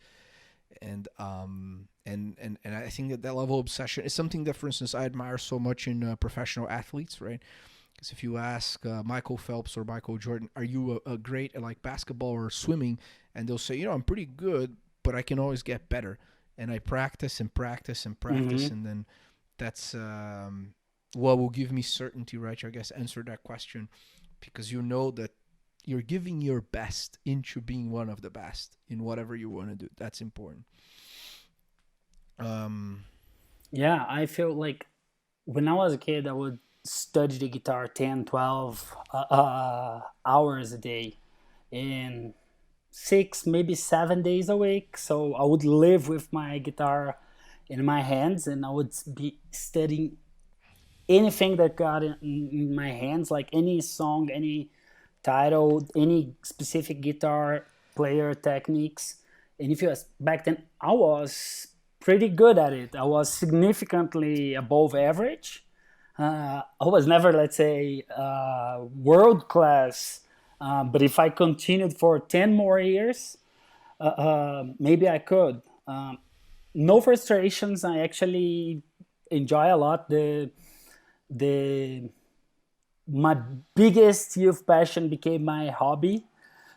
And I think that level of obsession is something that, for instance, I admire so much in professional athletes, right? Because if you ask Michael Phelps or Michael Jordan, are you a great at like basketball or swimming? And they'll say, I'm pretty good, but I can always get better. And I practice and practice and practice, Hmm. and then that's what will give me certainty, right? I guess answer that question, because you know that you're giving your best into being one of the best in whatever you want to do. That's important. Um, Yeah, I feel like when I was a kid, I would study the guitar 10, 12 hours a day, and 6, maybe 7 days a week. So I would live with my guitar in my hands, and I would be studying anything that got in my hands, like any song, any title, any specific guitar player techniques. And if you ask, back then, I was pretty good at it. I was significantly above average. I was never, let's say, world class. But if I continued for 10 more years, maybe I could. No frustrations. I actually enjoy a lot the my biggest youth passion became my hobby.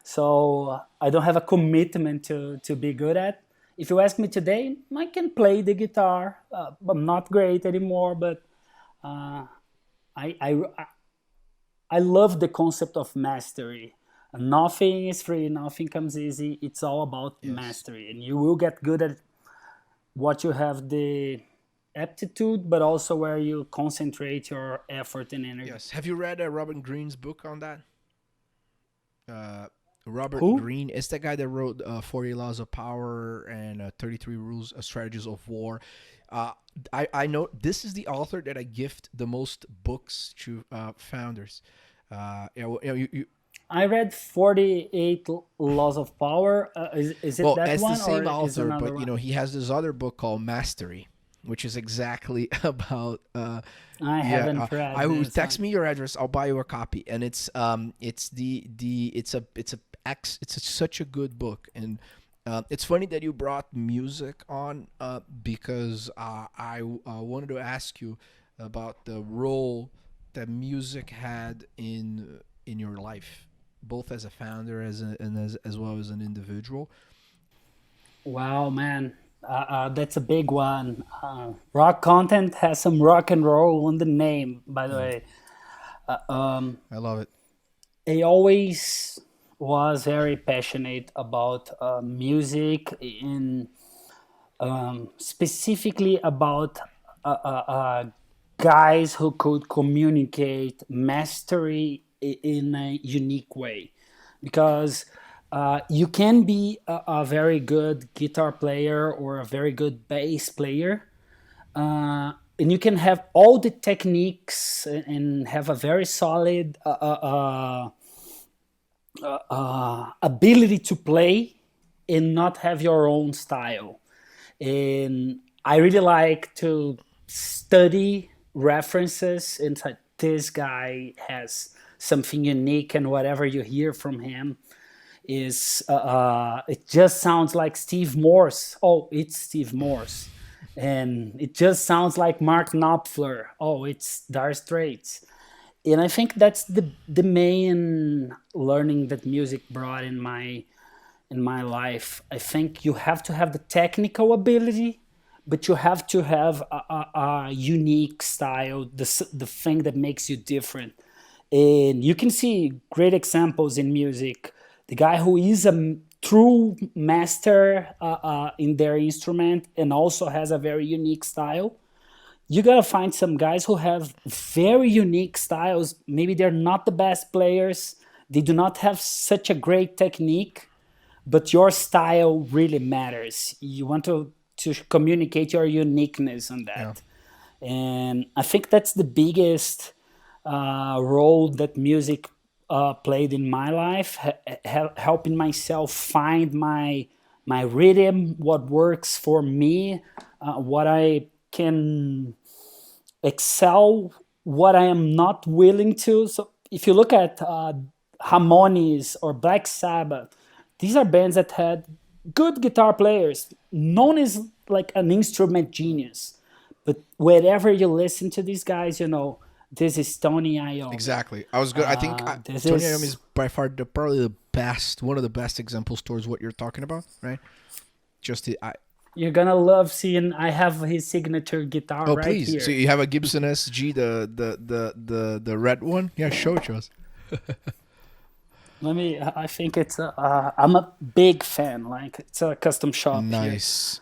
So I don't have a commitment to be good at. If you ask me today, I can play the guitar. I'm not great anymore, but uh, I, I I love the concept of mastery. Nothing is free, nothing comes easy. It's all about yes. mastery, and you will get good at what you have the aptitude, but also where you concentrate your effort and energy. Yes. Have you read Robert Greene's book on that? Uh, Robert Who? Greene is the guy that wrote 40 Laws of Power and 33 Rules Strategies of War. Uh, I know this is the author that I gift the most books to founders. You, I read 48 Laws of Power. Is it well, that it's the one or same is author, another but one? he has this other book called Mastery, which is exactly about I yeah. haven't read I will this text one. me your address. I'll buy you a copy, and it's such a good book, and it's funny that you brought music on because I wanted to ask you about the role that music had in your life, both as a founder and as well as an individual. Wow, man. That's a big one. Rock content has some rock and roll on the name, by the Yeah, way. Um, I love it. I always was very passionate about music, in specifically about guys who could communicate mastery in a unique way, because you can be a very good guitar player or a very good bass player, and you can have all the techniques and have a very solid ability to play and not have your own style. And I really like to study references inside. This guy has something unique, and whatever you hear from him is it just sounds like Steve Morse. Oh, it's Steve Morse. And it just sounds like Mark Knopfler. Oh, it's Dire Straits. And I think that's the main learning that music brought in my life. I think you have to have the technical ability, but you have to have a unique style, the thing that makes you different. And you can see great examples in music. The guy who is a true master in their instrument and also has a very unique style, you gotta find some guys who have very unique styles. Maybe they're not the best players, they do not have such a great technique, but your style really matters. You want to communicate your uniqueness on Yeah. that. And I think that's the biggest role that music played in my life, helping myself find my rhythm, what works for me, what I can excel, what I am not willing to. So if you look at Harmonies or Black Sabbath, these are bands that had good guitar players, known as like an instrument genius. But wherever you listen to these guys, this is Tony Iommi. Exactly. I was good. I think This Tony Iommi is is by far probably the best, one of the best examples towards what you're talking about, right? Just the, You're gonna love seeing. I have his signature guitar oh right please. So here. you have a Gibson Sg, the red one? Yeah, show it to us. Let me. I think it's. I'm a big fan. Like it's a custom shop here. Nice.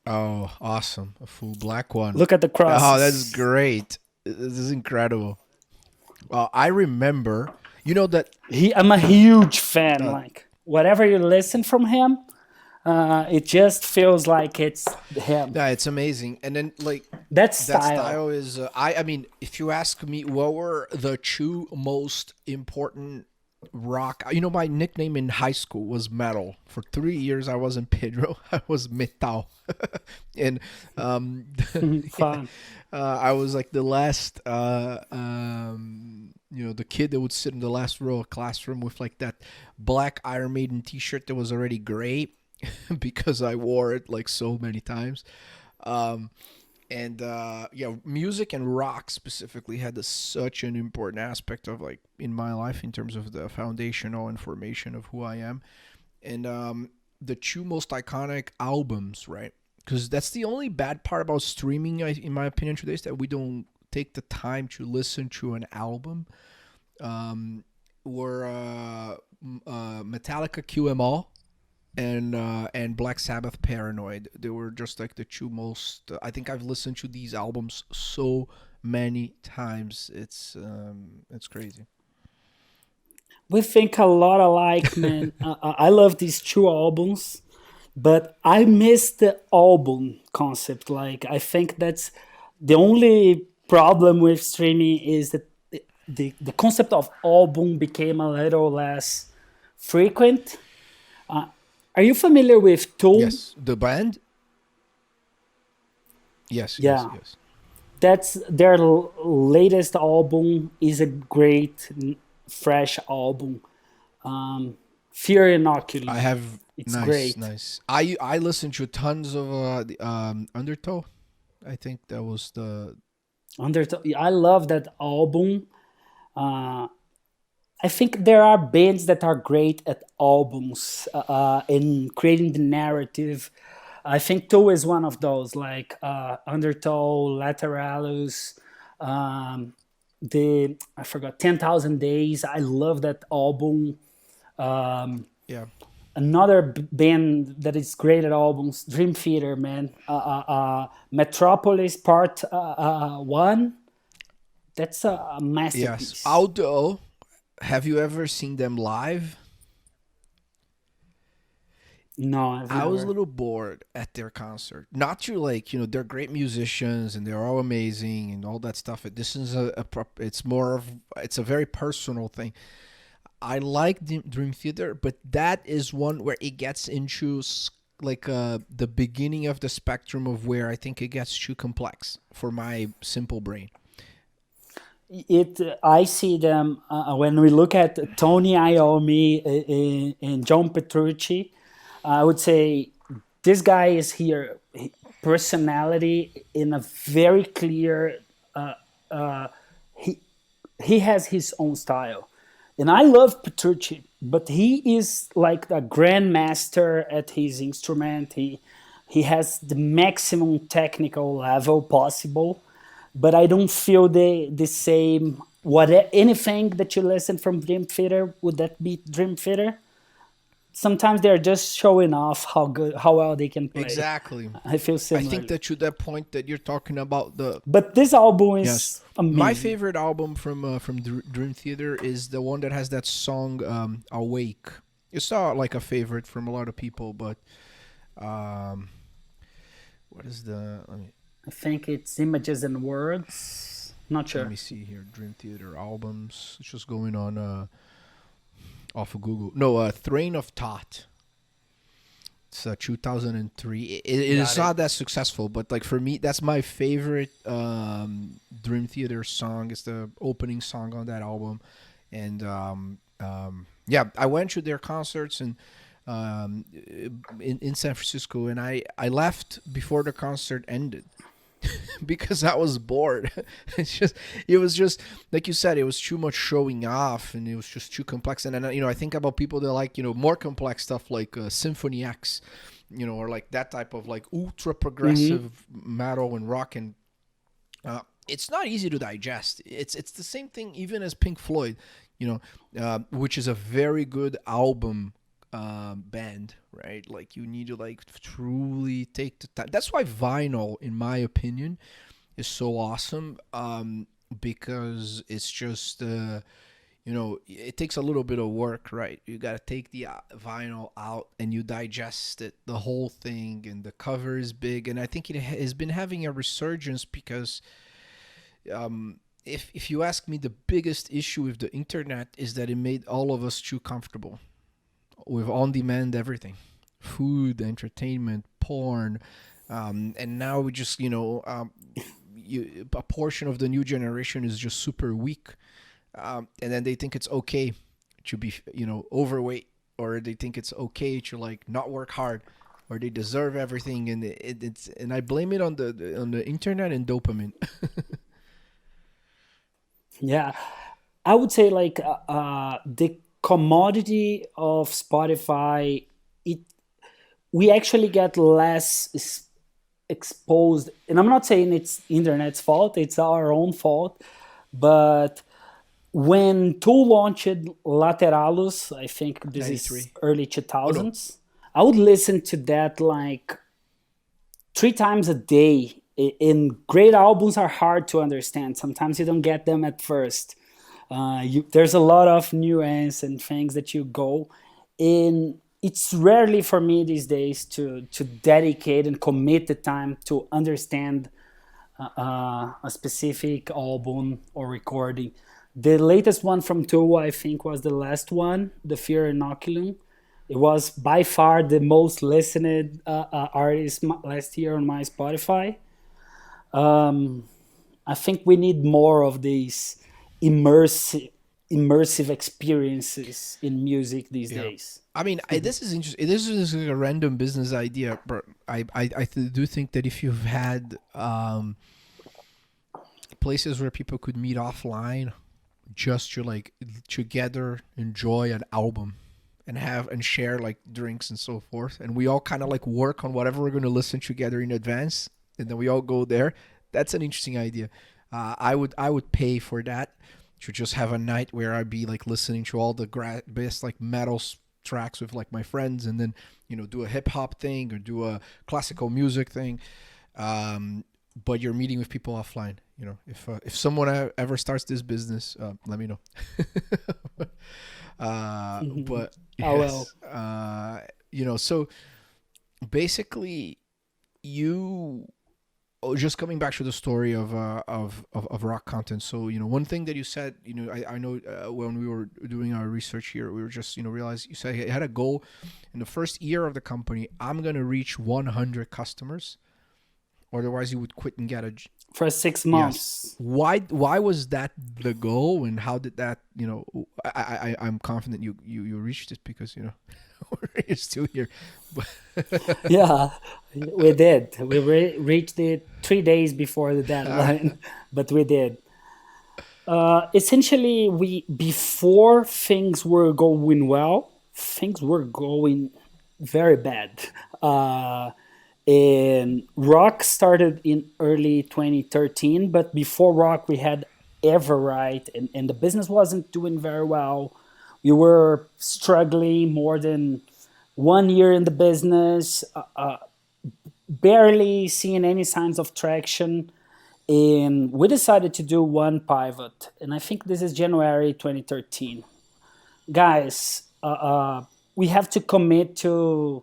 Oh, awesome. A full black one. Look at the Oh, that's crosses. great. This is incredible. Well, I remember, that. I'm a huge fan. Like whatever you listen from him, it just feels like it's him. Yeah, it's amazing. And then like That that style. style is I mean, if you ask me what were the two most important rock, my nickname in high school was metal. For 3 years I wasn't Pedro, I was metal. And Fun. I was like the last the kid that would sit in the last row of classroom with like that black Iron Maiden t-shirt that was already gray because I wore it like so many times. Um, and yeah, music and rock specifically had such an important aspect of like in my life in terms of the foundational information of who I am. And the two most iconic albums, right? Because that's the only bad part about streaming, in my opinion, today is that we don't take the time to listen to an album. Um, were Metallica QMall and Black Sabbath Paranoid. They were just like the two most. I think I've listened to these albums so many times. It's crazy. We think a lot alike, man. I love these two albums, but I miss the album concept. Like, I think that's the only problem with streaming is that the concept of album became a little less frequent. Uh, are you familiar with Tool? Yes, the band. Yes, yes, Yeah, yes. that's their latest album. Is a great, fresh album. Fear I Inoculum. have It's nice, great. nice. I listened to tons of Undertow. I think that was the Under, I love that album. Uh, I think there are bands that are great at albums in creating the narrative. I think Toe is one of those, like Undertow, Lateralus, um, the I forgot 10,000 Days. I love that album. Um, yeah. Another band that is great at albums, Dream Theater, man. Metropolis Part One. That's a Yes. masterpiece. Although, have you ever seen them live? No, I've I was a never. little bored at their concert. Not to like, they're great musicians and they're all amazing and all that stuff. This is it's more of, it's a very personal thing. I like Dream Theater, but that is one where it gets into like the beginning of the spectrum of where I think it gets too complex for my simple brain. It. I see them when we look at Tony Iommi and John Petrucci. I would say this guy is here personality in a very clear. He he has his own style, and I love Petrucci, but he is like a grandmaster at his instrument. He has the maximum technical level possible, but I don't feel the same. What anything that you listen from Dream Theater would that be Dream Theater? sometimes they're just showing off how well they can play. Exactly. I feel I think similarly. that to that point that you're talking about the But this album yes, is my amazing. favorite album from Dream Theater is the one that has that song "Awake." It's not like a favorite from a lot of people, but um, what is the? I think it's Images and Words. Not Let sure. me see here. Dream Theater albums. It's just going on off of Google. No, Train of Thought. It's 2003. It is Got it. not that successful, but like for me, that's my favorite Dream Theater song. It's the opening song on that album, and yeah, I went to their concerts and in San Francisco, and I left before the concert ended because I was bored. It was just like you said, it was too much showing off, and it was just too complex. And then I think about people that like more complex stuff like Symphony X, or like that type of like ultra Hmm. progressive metal and rock, and it's not easy to digest. It's the same thing even as Pink Floyd, which is a very good album band, right? Like you need to like truly take the time. That's why vinyl, in my opinion, is so awesome, because it's just it takes a little bit of work, right? You got to take the vinyl out and you digest it, the whole thing, and the cover is big, and I think it has been having a resurgence because if you ask me, the biggest issue with the internet is that it made all of us too comfortable with on-demand everything, food, entertainment, porn, and now we just a portion of the new generation is just super weak, and then they think it's okay to be overweight, or they think it's okay to like not work hard, or they deserve everything, and and I blame it on the internet and dopamine. Yeah, I would say like the commodity of Spotify. It We actually get less exposed, and I'm not saying it's internet's fault. It's our own fault, but when Tool launched Lateralus, I think this is 93. early Oh no. 2000s, I would listen to that like 3 times a day. And great albums are hard to understand. Sometimes you don't get them at first. There's a lot of nuance and things that you go in. It's rarely for me these days to dedicate and commit the time to understand a specific album or recording. The latest one from Tool, I think, was the last one, The Fear Inoculum. It was by far the most listened artist last year on my Spotify. Um, I think we need more of these immersive immersive experiences in music these Yeah. days. I mean, this is interesting. This is like a random business idea, but do think that if you've had places where people could meet offline just to like together enjoy an album and have and share like drinks and so forth, and we all kind of like work on whatever we're going to listen together in advance, and then we all go there. That's an interesting idea. I would pay for that, to just have a night where I'd be like listening to all the best like metal tracks with like my friends, and then do a hip hop thing or do a classical music thing. Um, but you're meeting with people offline. If someone ever starts this business, let me know. But Oh well. yes, so basically, you just coming back to the story of rock content. So one thing that you said, I know when we were doing our research here, we were just realized you said you had a goal in the first year of the company. I'm gonna reach 100 customers, otherwise you would quit and get a For six yes. months. Why was that the goal, and how did that I'm confident you reached it, because you're still here. But Yeah, we did. We reached it 3 days before the deadline, but we did. Essentially, we before things were going well, things were going very bad. Uh, and rock started in early 2013, but before rock, we had Everright, and the business wasn't doing very well. We were struggling more than 1 year in the business, barely seeing any signs of traction. And we decided to do one pivot. And I think this is January 2013. Guys, we have to commit to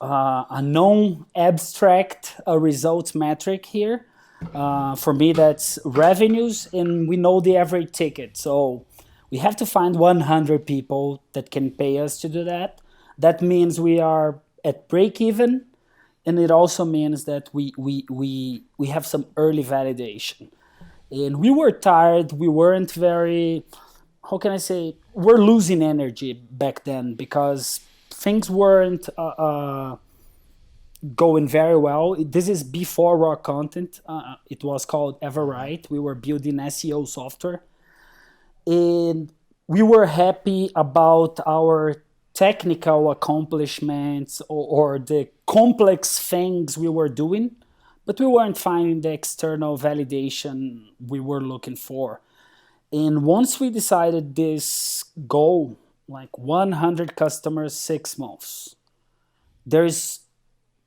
a non abstract results metric here. For me, that's revenues, and we know the average ticket. So we have to find 100 people that can pay us to do that. That means we are at break even, and it also means that we have some early validation. And we were tired. We weren't very, how can I say, we're losing energy back then because things weren't going very well. This is before raw content. It was called Everwrite. We were building SEO software, and we were happy about our technical accomplishments or the complex things we were doing, but we weren't finding the external validation we were looking for. And once we decided this goal, like 100 customers, 6 months, there's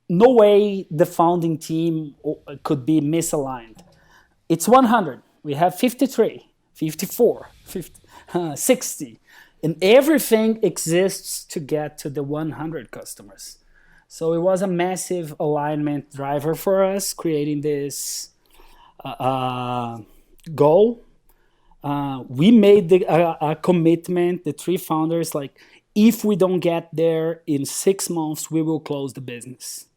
no way the founding team could be misaligned. It's 100. We have 53, 54, 50, 60. And everything exists to get to the 100 customers. So it was a massive alignment driver for us, creating this goal. We made a commitment, the three founders, like, if we don't get there in 6 months, we will close the business.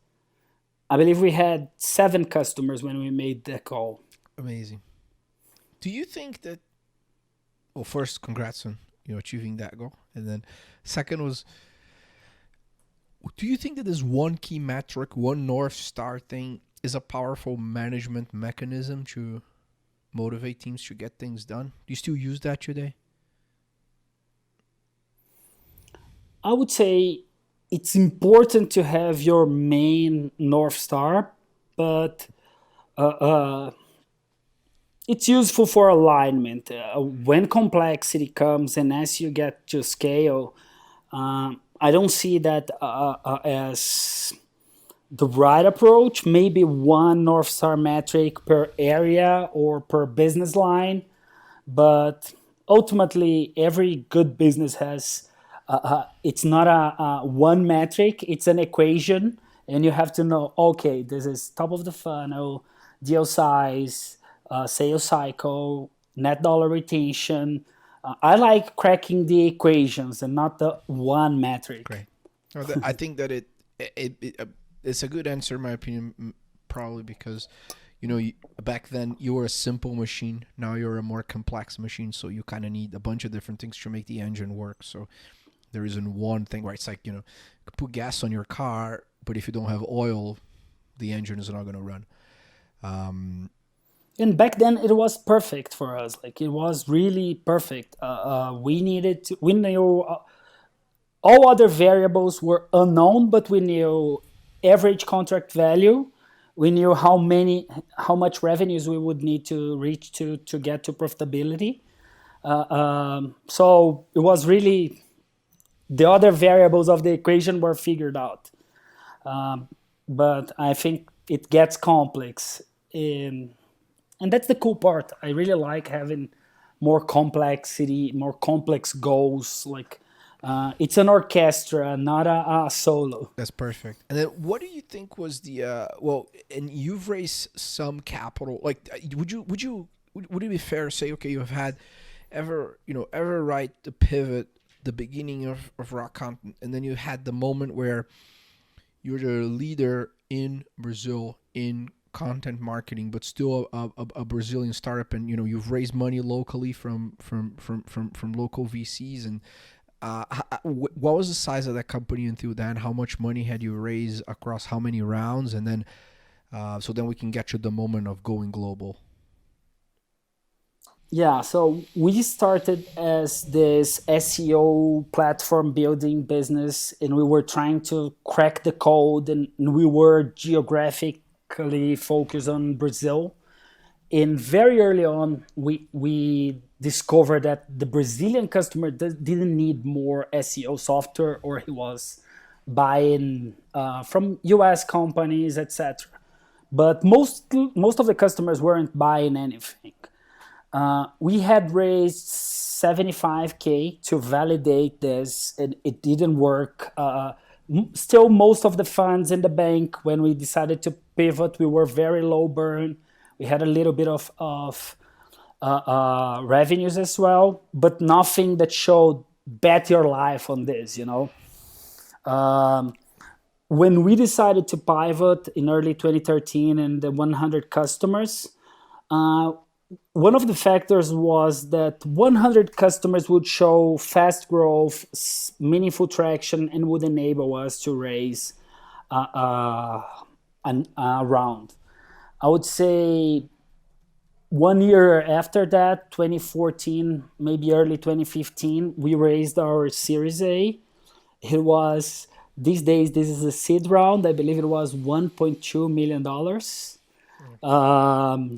I believe we had 7 customers when we made that call. Amazing. Do you think that? Well, first, congrats on achieving that goal, and then second was, do you think that this one key metric, one North Star thing, is a powerful management mechanism to motivate teams to get things done? Do you still use that today? I would say it's important to have your main North Star, but it's useful for alignment. When complexity comes and as you get to scale, I don't see that as the right approach. Maybe one North Star metric per area or per business line, but ultimately every good business has, it's not a one metric, it's an equation, and you have to know, okay, this is top of the funnel, deal size, sales cycle, net dollar retention. I like cracking the equations and not the one metric. Great. I think that it's a good answer in my opinion, probably because back then you were a simple machine. Now you're a more complex machine, so you kind of need a bunch of different things to make the engine work. So there isn't one thing where it's like, you put gas on your car, but if you don't have oil, the engine is not going to run. And back then it was perfect for us. Like, it was really perfect. We knew all other variables were unknown, but we knew average contract value. We knew how much revenues we would need to reach to get to profitability. So it was really, the other variables of the equation were figured out. But I think it gets complex, and that's the cool part. I really like having more complexity, more complex goals. Like, it's an orchestra, not a solo. That's perfect. And then what do you think was the and you've raised some capital. Like, would it be fair to say, okay, you have had ever right the pivot, the beginning of rock content, and then you had the moment where you're the leader in Brazil in content marketing, but still a Brazilian startup, and you've raised money locally from local VCs, and what was the size of that company until then? How much money had you raised across how many rounds? And then so then we can get to the moment of going global. Yeah, so we started as this SEO platform building business, and we were trying to crack the code, and we were geographically focused on Brazil. And very early on, we discovered that the Brazilian customer didn't need more SEO software, or he was buying from US companies, etc. But most of the customers weren't buying anything. We had raised 75K to validate this, and it didn't work. Still, most of the funds in the bank, when we decided to pivot, we were very low burn. We had a little bit of revenues as well, but nothing that showed bet your life on this, you know. When we decided to pivot in early 2013 and the 100 customers, uh, one of the factors was that 100 customers would show fast growth, meaningful traction, and would enable us to raise a round. I would say 1 year after that, 2014, maybe early 2015, we raised our Series A. It was, these days, this is a seed round. I believe it was $1.2 million.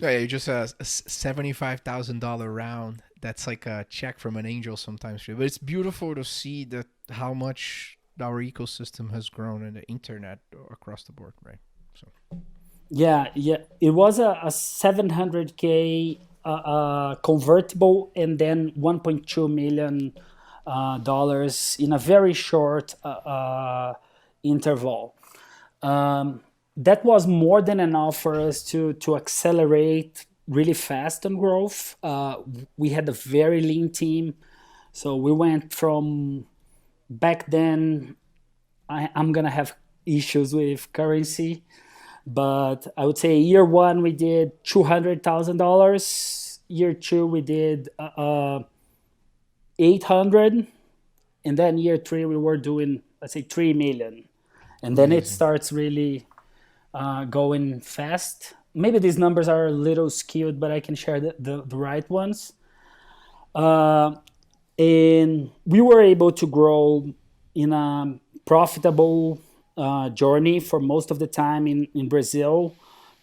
Yeah, you just a $75,000 round. That's like a check from an angel sometimes. But it's beautiful to see that how much our ecosystem has grown and the internet across the board, right? So Yeah. It was a 700K convertible, and then $1.2 million dollars in a very short interval. That was more than enough for us to accelerate really fast on growth. We had a very lean team, so we went from back then. I'm gonna have issues with currency, but I would say year one we did $200,000. Year two we did 800, and then year three we were doing, let's say, 3 million, and then it amazing. starts really going fast. Maybe these numbers are a little skewed, but I can share the right ones. Uh, and we were able to grow in a profitable journey for most of the time in Brazil.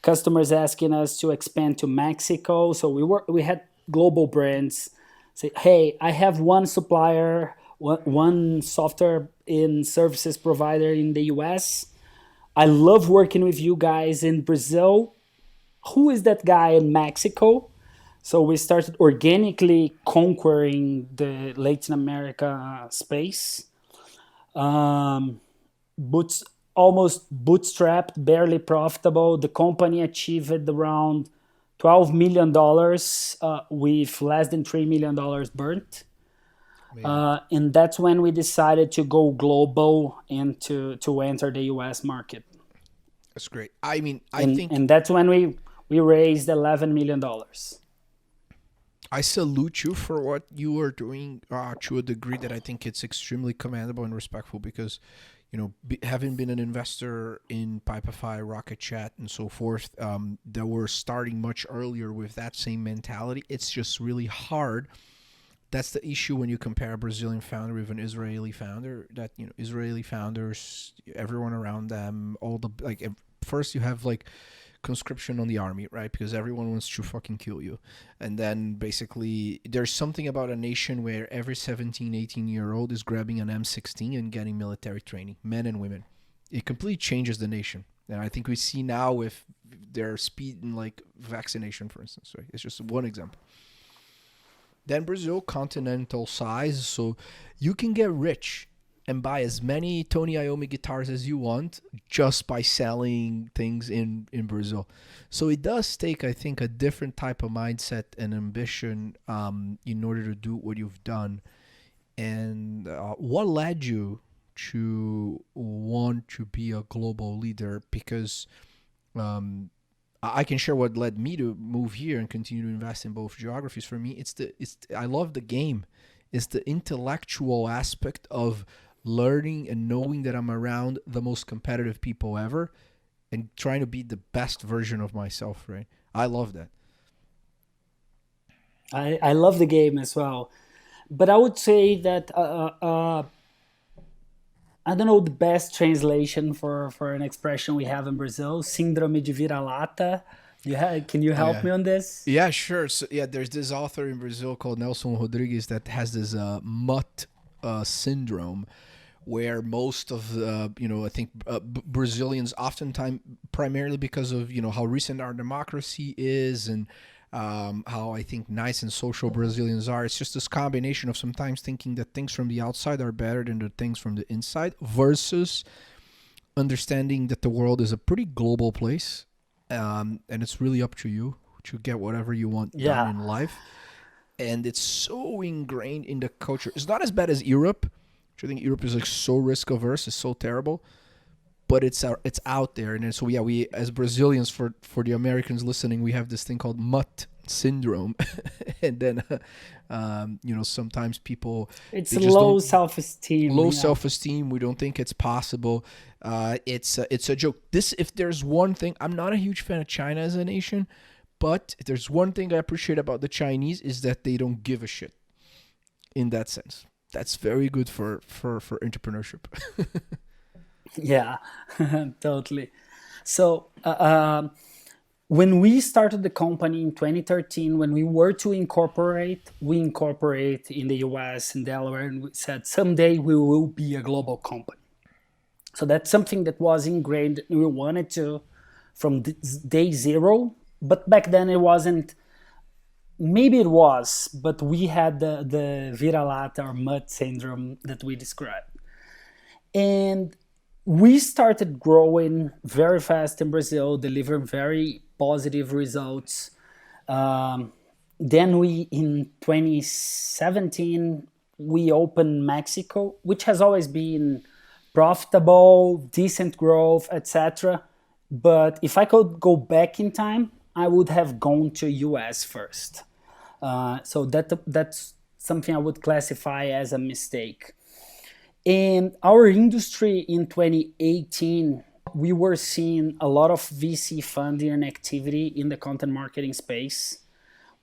Customers asking us to expand to Mexico, so we had global brands say, "Hey, I have one supplier, one software in services provider in the US. I love working with you guys in Brazil. Who is that guy in Mexico?" So we started organically conquering the Latin America space. Um, boots Almost bootstrapped, barely profitable. The company achieved around $12 million with less than $3 million burnt. Amazing. And that's when we decided to go global and to enter the US market. That's great. I mean, I and think and that's when we raised $11 million. I salute you for what you are doing to a degree that I think it's extremely commendable and respectful because, having been an investor in Pipefy, Rocket Chat, and so forth, that were starting much earlier with that same mentality, it's just really hard. That's the issue when you compare a Brazilian founder with an Israeli founder. That Israeli founders, everyone around them, all the first you have like conscription on the army, right? Because everyone wants to fucking kill you. And then basically there's something about a nation where every 17, 18-year-old is grabbing an M16 and getting military training, men and women. It completely changes the nation. And I think we see now with their speed in like vaccination, for instance, right? It's just one example. Then Brazil, continental size, so you can get rich and buy as many Tony Iommi guitars as you want just by selling things in Brazil. So it does take, I think, a different type of mindset and ambition in order to do what you've done. And what led you to want to be a global leader? Because I can share what led me to move here and continue to invest in both geographies. For me, I love the game. It's the intellectual aspect of learning and knowing that I'm around the most competitive people ever and trying to be the best version of myself, right? I love that. I love the game as well, but I would say that I don't know the best translation for an expression we have in Brazil, síndrome de vira-lata. Can you Oh help yeah. me on this? Yeah, sure. So yeah, there's this author in Brazil called Nelson Rodriguez that has this mutt syndrome, where most of the, I think Brazilians oftentimes, primarily because of, how recent our democracy is, and how I think nice and social Brazilians are. It's just this combination of sometimes thinking that things from the outside are better than the things from the inside, versus understanding that the world is a pretty global place, and it's really up to you to get whatever you want done Yeah. in life. And it's so ingrained in the culture. It's not as bad as Europe, which I think Europe is like so risk averse, it's so terrible. But it's out there, and so yeah, we as Brazilians, for the Americans listening, we have this thing called mutt syndrome, and then sometimes people, It's they just low don't, self-esteem. low Yeah. self esteem. We don't think it's possible. It's a joke. This, if there's one thing, I'm not a huge fan of China as a nation, but if there's one thing I appreciate about the Chinese is that they don't give a shit. In that sense, that's very good for entrepreneurship. Yeah. Totally. So when we started the company in 2013, when we were to incorporate, we incorporate in the US in Delaware, and we said someday we will be a global company. So that's something that was ingrained. We wanted to from day zero, but back then it wasn't. Maybe it was, but we had the vira-lata or mud syndrome that we described. And we started growing very fast in Brazil, delivering very positive results. Then we, in 2017, we opened Mexico, which has always been profitable, decent growth, etc. But if I could go back in time, I would have gone to US first. So that's something I would classify as a mistake. In our industry in 2018, we were seeing a lot of VC funding and activity in the content marketing space.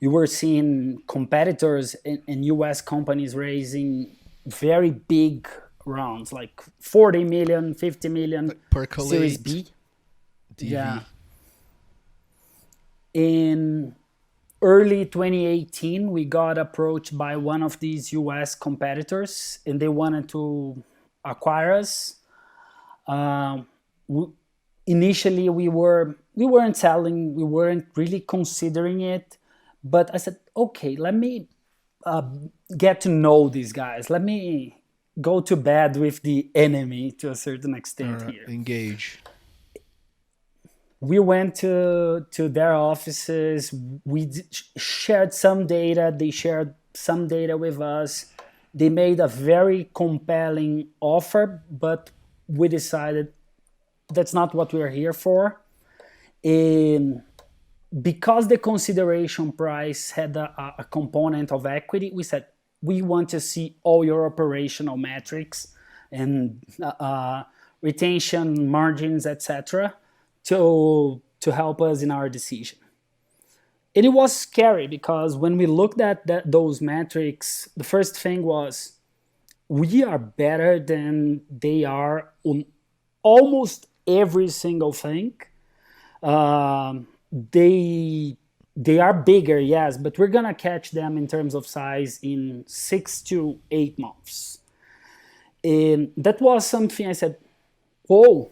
We were seeing competitors in US companies raising very big rounds, like 40 million, 50 million, Like Series Percolate, B. Yeah. DV. In early 2018, we got approached by one of these US competitors, and they wanted to acquire us. Um, w- Initially, we weren't selling, we weren't really considering it, but I said, okay, let me get to know these guys. Let me go to bed with the enemy to a certain extent here. Engage. We went to their offices. We shared some data. They shared some data with us. They made a very compelling offer, but we decided that's not what we're here for. And because the consideration price had a component of equity, we said we want to see all your operational metrics and retention margins, etc., to help us in our decision. And it was scary because when we looked at those metrics, the first thing was we are better than they are on almost every single thing. They are bigger, yes, but we're gonna catch them in terms of size in 6 to 8 months. And that was something I said, whoa,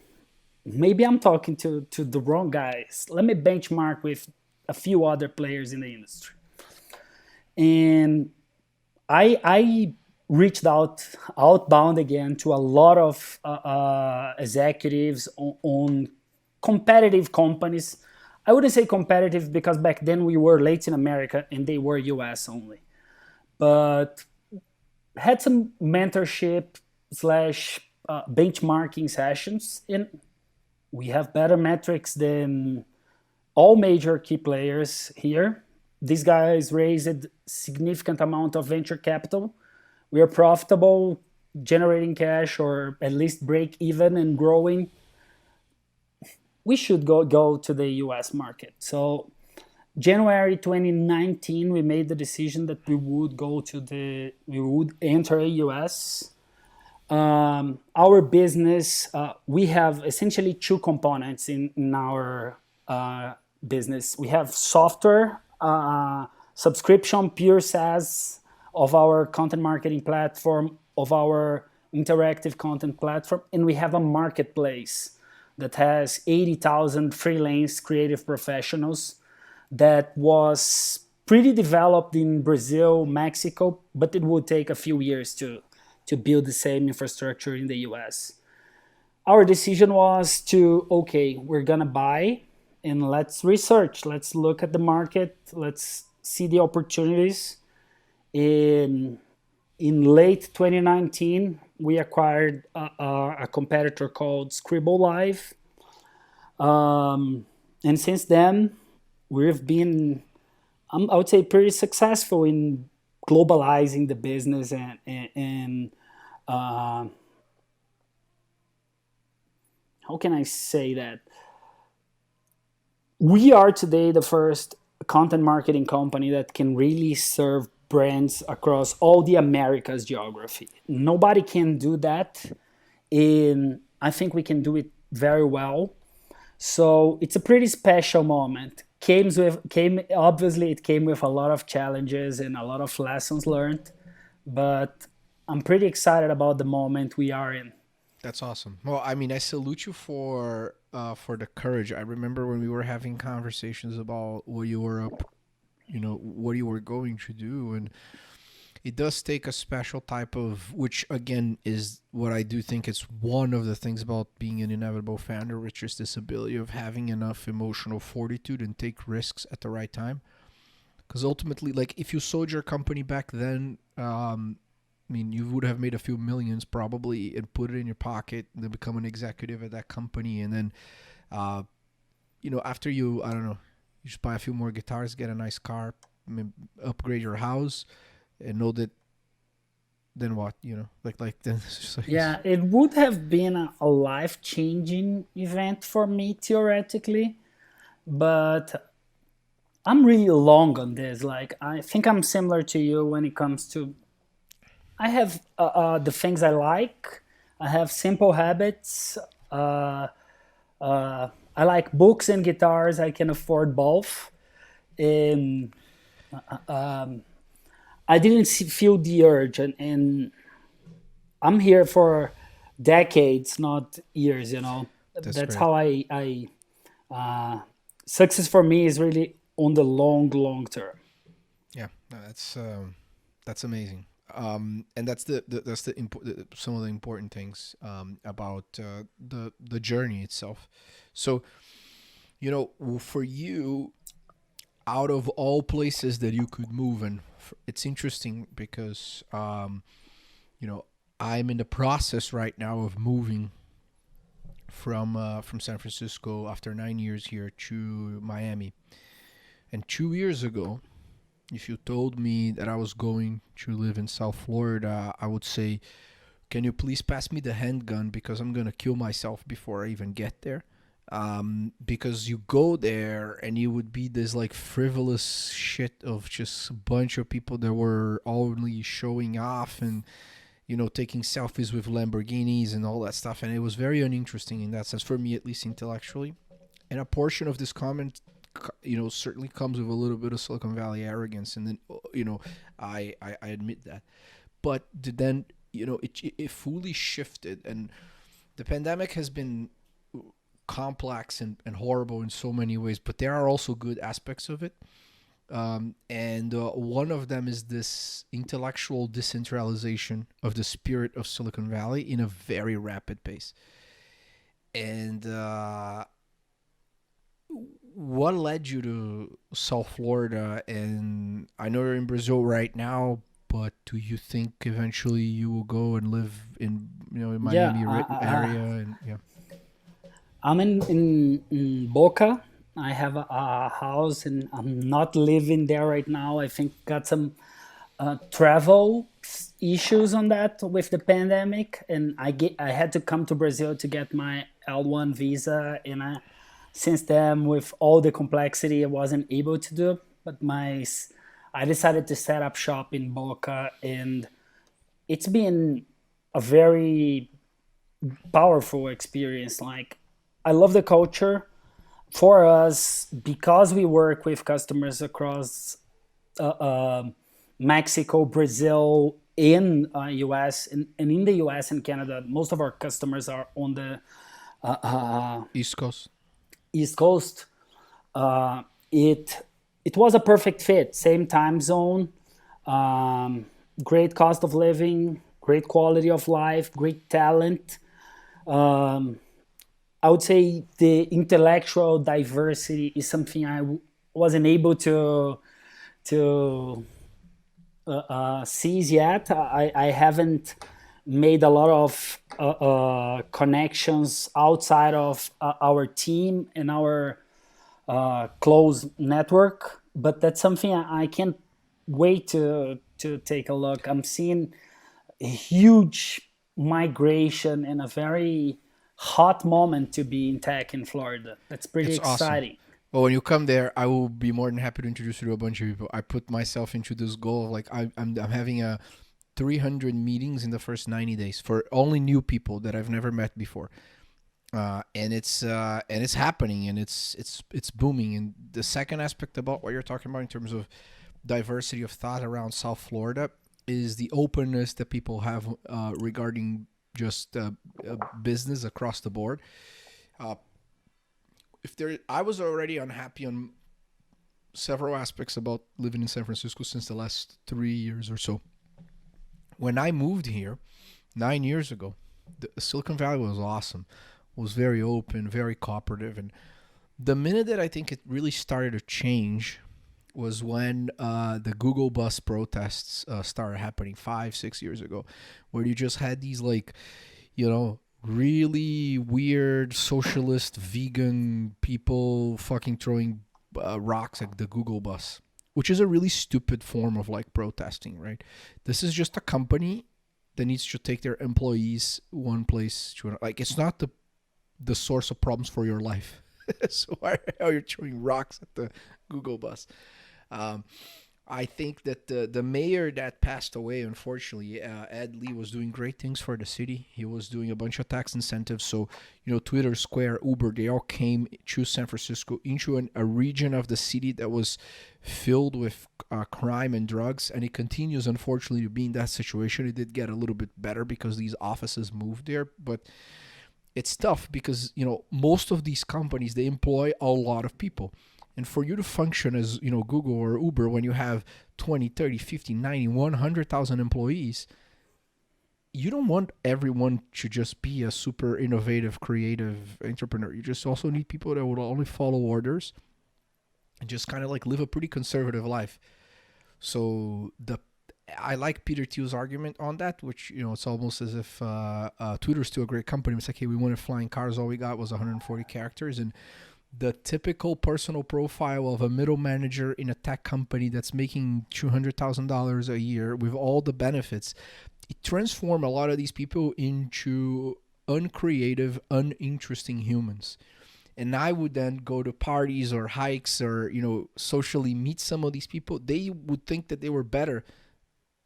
maybe I'm talking to the wrong guys. Let me benchmark with a few other players in the industry. And I reached outbound again to a lot of executives on competitive companies. I wouldn't say competitive because back then we were Latin America and they were US only. But had some mentorship slash benchmarking sessions, and we have better metrics than all major key players here. These guys raised a significant amount of venture capital. We are profitable, generating cash, or at least break even and growing. We should go to the US market. So January 2019, we made the decision that we would enter a US. Our business, we have essentially two components in our business. We have software, subscription, pure SaaS of our content marketing platform, of our interactive content platform, and we have a marketplace that has 80,000 freelance creative professionals that was pretty developed in Brazil, Mexico, but it would take a few years to build the same infrastructure in the US. Our decision was to, okay, we're gonna buy and let's research, let's look at the market, let's see the opportunities. In late 2019, we acquired a competitor called Scribble Live. And since then, we've been, I would say, pretty successful in globalizing the business and uh, how can I say that? We are today the first content marketing company that can really serve brands across all the Americas geography. Nobody can do that, and I think we can do it very well. So it's a pretty special moment. Came obviously it came with a lot of challenges and a lot of lessons learned, but I'm pretty excited about the moment we are in. That's awesome. Well, I mean, I salute you for the courage. I remember when we were having conversations about what you were up, what you were going to do, and it does take a special type of, which again is what I do think is one of the things about being an inevitable founder, which is this ability of having enough emotional fortitude and take risks at the right time. Because ultimately, like if you sold your company back then, I mean, you would have made a few millions probably and put it in your pocket and then become an executive at that company. And then, uh, after I don't know, you just buy a few more guitars, get a nice car, I mean, upgrade your house, and know that then what, then it's just like, Yeah, it would have been a life changing event for me theoretically, but I'm really long on this. Like, I think I'm similar to you when it comes to. I have the things I like. I have simple habits. Uh, I like books and guitars. I can afford both. And I didn't feel the urge, and I'm here for decades, not years. that's That's great. how I success for me is really on the long term. Yeah, no, that's amazing. And that's some of the important things about the journey itself. So, for you, out of all places that you could move, and it's interesting because you know I'm in the process right now of moving from San Francisco after 9 years here to Miami. And 2 years ago, if you told me that I was going to live in South Florida, I would say, "Can you please pass me the handgun because I'm gonna kill myself before I even get there." Because you go there and you would be this like frivolous shit of just a bunch of people that were only showing off and taking selfies with Lamborghinis and all that stuff, and it was very uninteresting in that sense for me, at least intellectually. And a portion of this comment, certainly comes with a little bit of Silicon Valley arrogance, and then I admit that. But then it fully shifted, and the pandemic has been complex and horrible in so many ways, but there are also good aspects of it. And one of them is this intellectual decentralization of the spirit of Silicon Valley in a very rapid pace. And what led you to South Florida? And I know you're in Brazil right now, but do you think eventually you will go and live in Yeah, Miami area? And yeah, I'm in Boca. I have a house, and I'm not living there right now. I think got some travel issues on that with the pandemic, and I had to come to Brazil to get my L1 visa, and since then with all the complexity, I wasn't able to do. But I decided to set up shop in Boca, and it's been a very powerful experience. Like, I love the culture. For us, because we work with customers across uh, uh, Mexico, Brazil, in US and in the US and Canada, most of our customers are on the East Coast. East Coast. Uh, it it was a perfect fit. Same time zone, um, great cost of living, great quality of life, great talent. Um, I would say the intellectual diversity is something wasn't able to seize yet. I haven't made a lot of connections outside of our team and our close network, but that's something I can't wait to take a look. I'm seeing a huge migration and a very hot moment to be in tech in Florida. That's pretty It's awesome. exciting. Well, when you come there, I will be more than happy to introduce you to a bunch of people. I put myself into this goal of like I'm having a 300 meetings in the first 90 days for only new people that I've never met before. And it's happening, and it's booming. And the second aspect about what you're talking about in terms of diversity of thought around South Florida is the openness that people have regarding just business across the board. Uh, if there, I was already unhappy on several aspects about living in San Francisco since the last 3 years or so. When I moved here 9 years ago, the Silicon Valley was awesome, was very open, very cooperative, and the minute that I think it really started to change was when the Google bus protests started happening 5, 6 years ago, where you just had these like, really weird socialist vegan people fucking throwing rocks at the Google bus, which is a really stupid form of like protesting, right? This is just a company that needs to take their employees one place to another. Like, it's not the source of problems for your life. So why are you throwing rocks at the Google bus? Um, I think that the mayor that passed away, unfortunately, Ed Lee, was doing great things for the city. He was doing a bunch of tax incentives. So, Twitter, Square, Uber, they all came to San Francisco, into a region of the city that was filled with crime and drugs. And it continues, unfortunately, to be in that situation. It did get a little bit better because these offices moved there. But it's tough because, most of these companies, they employ a lot of people. And for you to function as, Google or Uber, when you have 20, 30, 50, 90, 100,000 employees, you don't want everyone to just be a super innovative, creative entrepreneur. You just also need people that will only follow orders and just kind of like live a pretty conservative life. So I like Peter Thiel's argument on that, which, it's almost as if Twitter's still a great company. It's like, hey, we wanted flying cars. All we got was 140 characters. And the typical personal profile of a middle manager in a tech company that's making $200,000 a year with all the benefits, it transforms a lot of these people into uncreative, uninteresting humans. And I would then go to parties or hikes or, socially meet some of these people. They would think that they were better.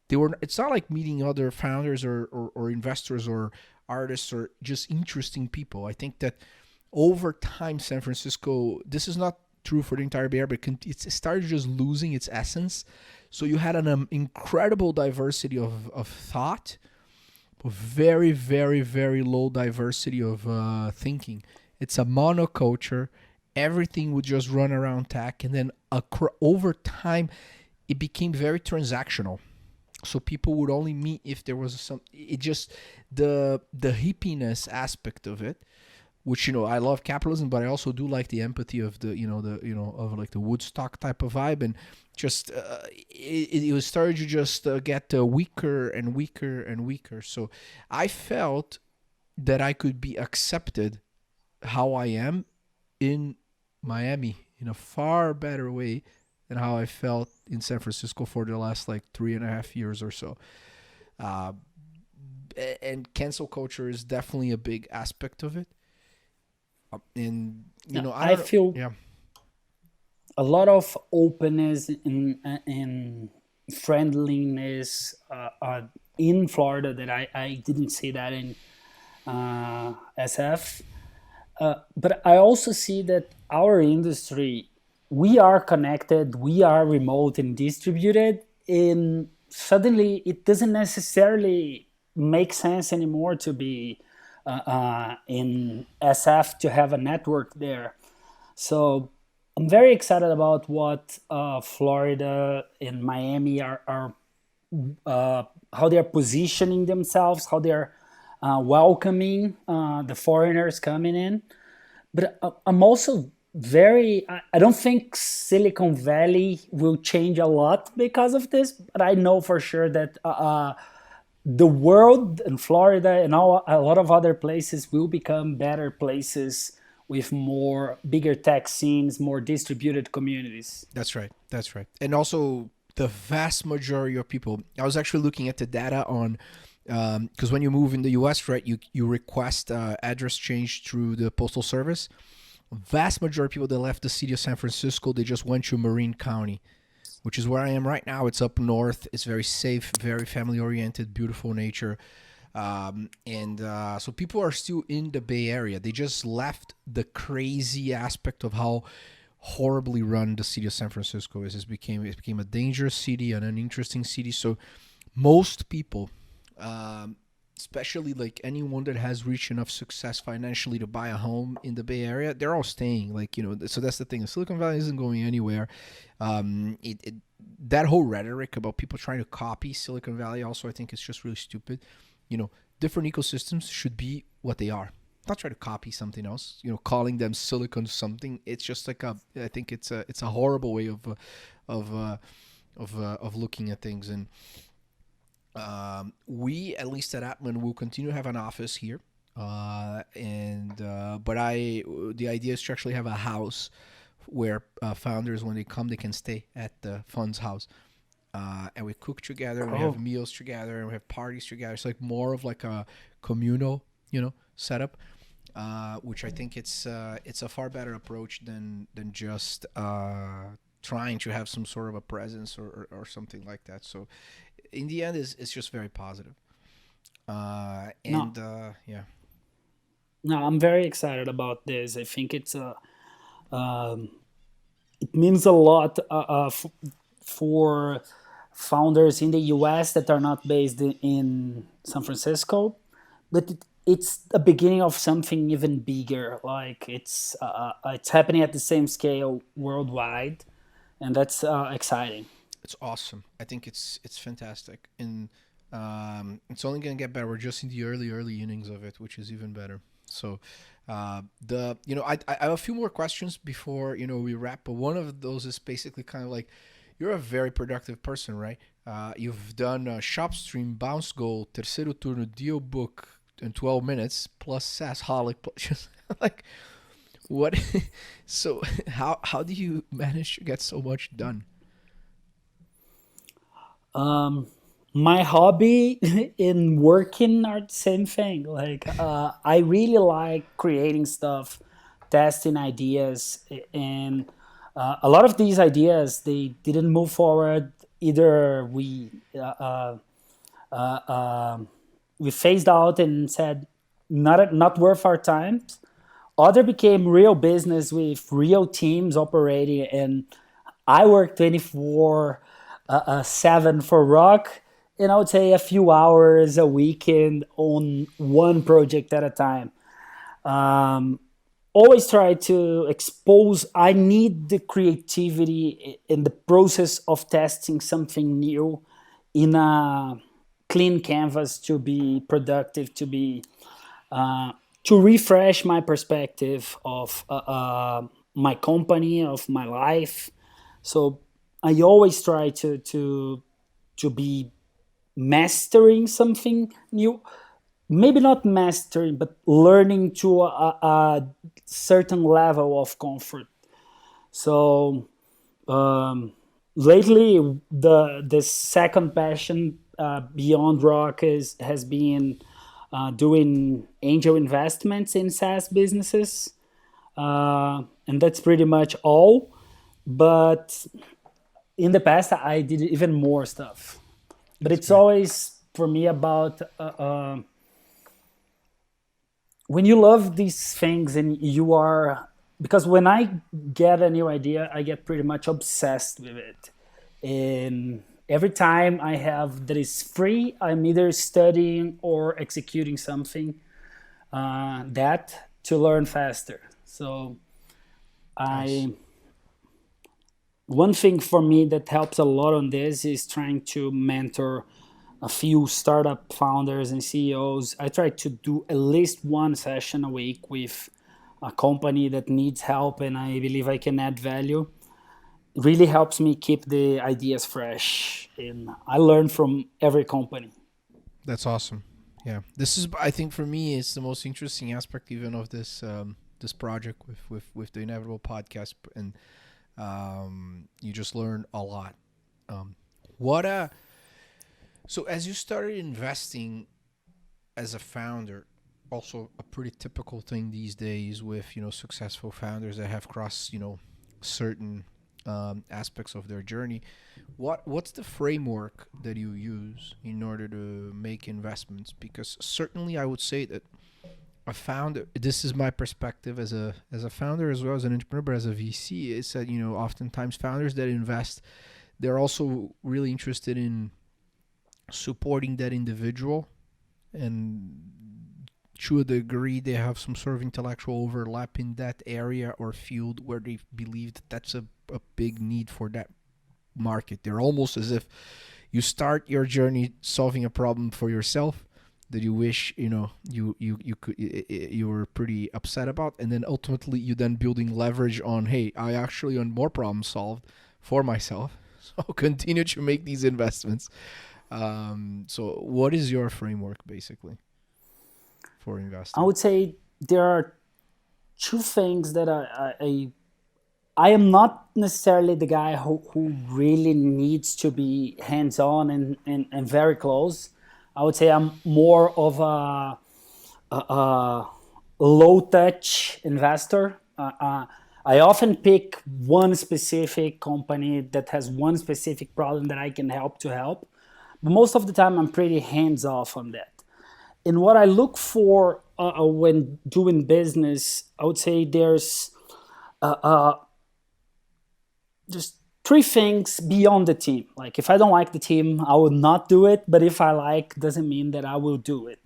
It's not like meeting other founders or investors or artists or just interesting people. I think that over time, San Francisco, this is not true for the entire Bay Area, but it started just losing its essence. So you had an incredible diversity of thought, but very, very, very low diversity of thinking. It's a monoculture. Everything would just run around tech. And then over time, it became very transactional. So people would only meet if there was the hippiness aspect of it, which, I love capitalism, but I also do like the empathy of of like the Woodstock type of vibe. And just it was started to just get weaker and weaker and weaker. So I felt that I could be accepted how I am in Miami in a far better way than how I felt in San Francisco for the last like 3.5 years or so. Uh, and cancel culture is definitely a big aspect of it. And Yeah, I I don't know. feel Yeah. a lot of openness and friendliness in Florida that I didn't see that in SF. But I also see that our industry, we are connected, we are remote and distributed suddenly it doesn't necessarily make sense anymore to be in SF to have a network there. So I'm very excited about what Florida and Miami are how they're positioning themselves, how they're welcoming the foreigners coming in. But I'm also very, I don't think Silicon Valley will change a lot because of this, but I know for sure that the world and Florida and a lot of other places will become better places with more bigger tech scenes, more distributed communities. That's right. That's right. And also, the vast majority of people. I was actually looking at the data on because when you move in the U.S., right, you request address change through the postal service. Vast majority of people that left the city of San Francisco, they just went to Marin County, which is where I am right now. It's up north. It's very safe, very family oriented, beautiful nature. And so people are still in the Bay Area. They just left the crazy aspect of how horribly run the city of San Francisco is. It became a dangerous city and an interesting city. So most people, um, especially like anyone that has reached enough success financially to buy a home in the Bay Area, they're all staying. Like so that's the thing. Silicon Valley isn't going anywhere. It that whole rhetoric about people trying to copy Silicon Valley also I think is just really stupid. You know, different ecosystems should be what they are. Not try to copy something else. Calling them silicon something. It's just like I think it's a horrible way of of looking at things. And we at least at Atman will continue to have an office here. And but I the idea is to actually have a house where founders when they come they can stay at the fund's house, and we cook together and we have Oh, meals together and we have parties together. It's like more of like a communal setup, which I think it's a far better approach than just trying to have some sort of a presence or something like that. So in the end it's just very positive. no, And yeah. no, I'm very excited about this. I think um, it means a lot for founders in the US that are not based in San Francisco, but it's a beginning of something even bigger. Like it's happening at the same scale worldwide, and that's exciting. It's awesome. I think it's fantastic, and it's only gonna get better. We're just in the early innings of it, which is even better. So, the I have a few more questions before we wrap. But one of those is basically kind of like you're a very productive person, right? You've done Shop Stream, Bounce Goal, Terceiro Turno, Deal Book in 12 minutes plus SaaS Holic. Just like what? So how do you manage to get so much done? Um, my hobby in working are the same thing. Like I really like creating stuff, testing ideas, and a lot of these ideas they didn't move forward. Either we phased out and said not worth our time. Other became real business with real teams operating, and I work 24/7 for Rock, and I would say a few hours a weekend on one project at a time. Um, Always try to expose. I need the creativity in the process of testing something new in a clean canvas to be productive, uh, to refresh my perspective of my company, of my life. So I always try to be mastering something new. Maybe not mastering, but learning to a certain level of comfort. So um, lately, the second passion beyond rock has been doing angel investments in SaaS businesses, and that's pretty much all. But in the past, I did even more stuff. But That's it's great. always for me about when you love these things and you are, because when I get a new idea, I get pretty much obsessed with it. And every time I have that is free, I'm either studying or executing something that to learn faster. So Nice. I one thing for me that helps a lot on this is trying to mentor a few startup founders and CEOs. I try to do at least one session a week with a company that needs help and I believe I can add value. It really helps me keep the ideas fresh and I learn from every company. That's awesome. Yeah, this is. I think for me, it's the most interesting aspect even of this this project with the Inevitable podcast, and you just learn a lot. Um, what so as you started investing as a founder, also a pretty typical thing these days with successful founders that have crossed certain aspects of their journey. What's the framework that you use in order to make investments? Because certainly I would say that a founder. This is my perspective as a founder as well as an entrepreneur, but as a VC, is that oftentimes founders that invest, they're also really interested in supporting that individual, and to a degree they have some sort of intellectual overlap in that area or field where they believe that that's a big need for that market. They're almost as if you start your journey solving a problem for yourself that you wish you could you were pretty upset about, and then ultimately you then building leverage on, hey, I actually want more problems solved for myself, so continue to make these investments. So what is your framework basically for I investing? would say there are two things that I am not necessarily the guy who really needs to be hands on and very close. I would say I'm more of a low touch investor. I often pick one specific company that has one specific problem that I can help to help. But most of the time, I'm pretty hands off on that. And what I look for when doing business, I would say just three things beyond the team. Like if I don't like the team, I will not do it. But if I like, doesn't mean that I will do it.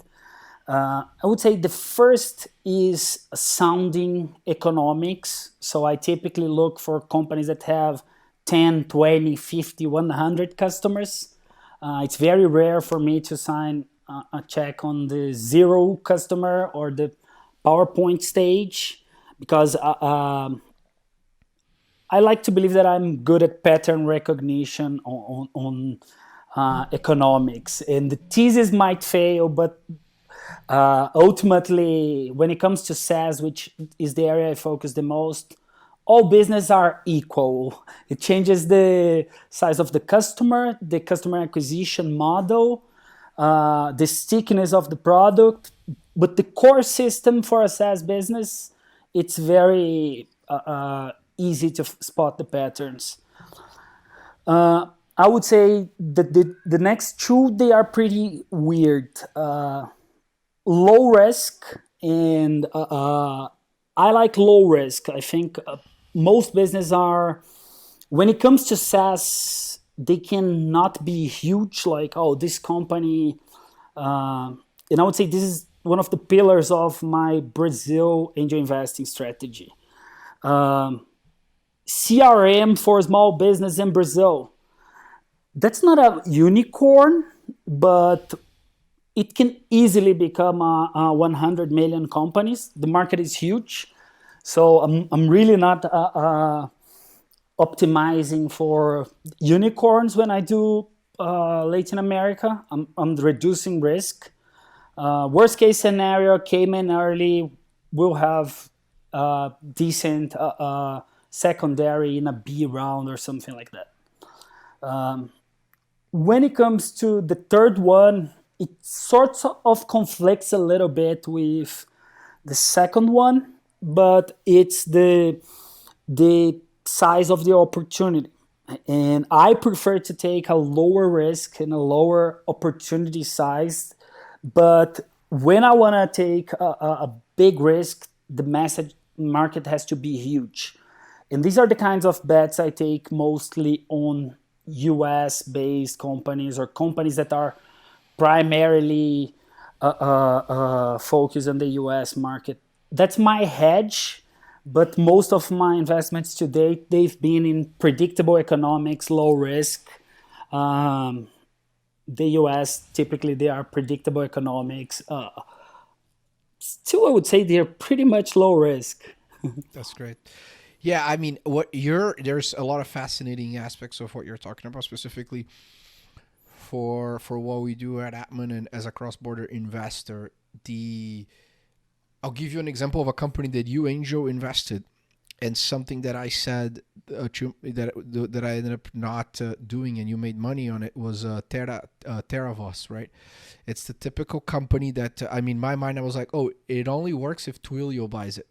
I would say the first is sounding economics. So I typically look for companies that have 10, 20, 50, 100 customers. It's very rare for me to sign a check on the zero customer or the PowerPoint stage because I like to believe that I'm good at pattern recognition on economics. And the thesis might fail, but ultimately, when it comes to SaaS, which is the area I focus the most, all business are equal. It changes the size of the customer acquisition model, the stickiness of the product, but the core system for a SaaS business, it's very easy to spot the patterns. I would say that the next two, they are pretty weird. Low risk and I like low risk. I think most business are, when it comes to SaaS, they cannot be huge. Like, oh, this company, and I would say this is one of the pillars of my Brazil angel investing strategy. CRM for small business in Brazil. That's not a unicorn, but it can easily become a 100 million companies. The market is huge. So I'm really not optimizing for unicorns when I do Latin America. I'm reducing risk. Worst case scenario, came in early, we'll have decent secondary in a B round or something like that. When it comes to the third one, it sort of conflicts a little bit with the second one, but it's the size of the opportunity. And I prefer to take a lower risk and a lower opportunity size. But when I want to take a big risk, the message market has to be huge. And these are the kinds of bets I take mostly on US based companies or companies that are primarily focused on the US market. That's my hedge, but most of my investments to date, they've been in predictable economics, low risk. Um, the US, typically, they are predictable economics. Still, I would say they're pretty much low risk. That's great. Yeah, I mean, what you're there's a lot of fascinating aspects of what you're talking about, specifically for what we do at Atman and as a cross-border investor. The I'll give you an example of a company that you, Angel, invested, and something that I said that I ended up not doing, and you made money on it was Terravos, right? It's the typical company that I mean, in my mind, I was like, oh, it only works if Twilio buys it.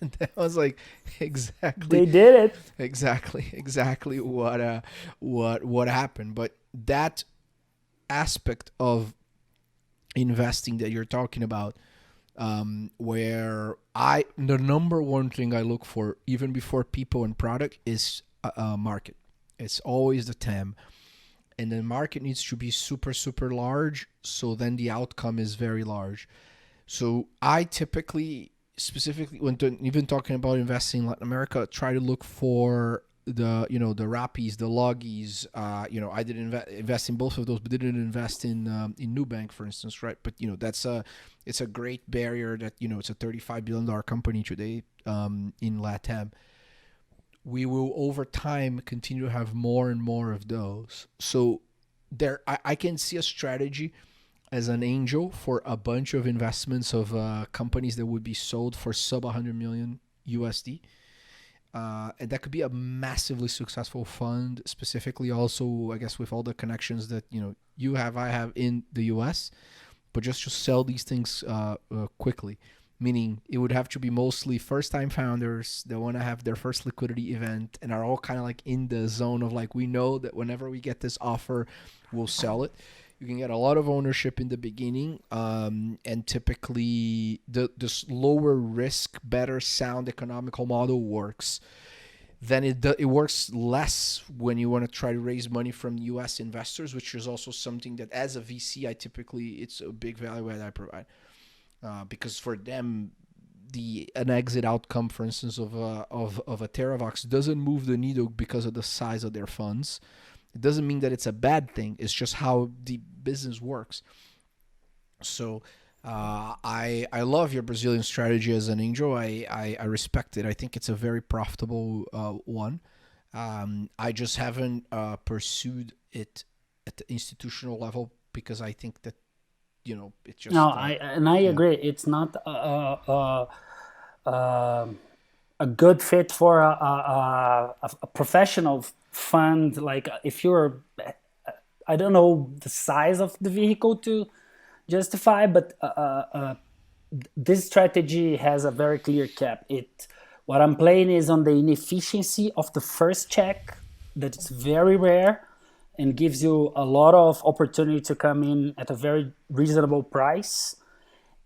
And that was like exactly They did it. exactly what happened. But that aspect of investing that you're talking about, where I the number one thing I look for even before people and product is market. It's always the TAM, and the market needs to be super large, so then the outcome is very large. So I typically, specifically when even talking about investing in Latin America, try to look for the Rappies, the Loggies. I didn't invest in both of those, but didn't invest in Nubank, for instance, right? But it's a great barrier that it's a $35 billion company today in LATAM. We will over time continue to have more and more of those. So I can see a strategy as an angel for a bunch of investments of companies that would be sold for sub 100 million USD. And that could be a massively successful fund, specifically also, I guess, with all the connections that you have, I have in the US, but just to sell these things quickly. Meaning it would have to be mostly first-time founders that want to have their first liquidity event and are all kind of like in the zone of like, we know that whenever we get this offer, we'll sell it. You can get a lot of ownership in the beginning, and typically this lower risk, better sound economical model works. Then it works less when you want to try to raise money from U.S. investors, which is also something that as a VC, it's a big value add I provide, because for them the an exit outcome, for instance, of a Teravox doesn't move the needle because of the size of their funds. It doesn't mean that it's a bad thing. It's just how the business works. So I love your Brazilian strategy as an angel. I respect it. I think it's a very profitable one. I just haven't pursued it at the institutional level because I think that it No, just I yeah. agree. It's not a good fit for a professional fund. Like if you're, I don't know the size of the vehicle to justify, but this strategy has a very clear cap. It What I'm playing is on the inefficiency of the first check, that it's very rare and gives you a lot of opportunity to come in at a very reasonable price,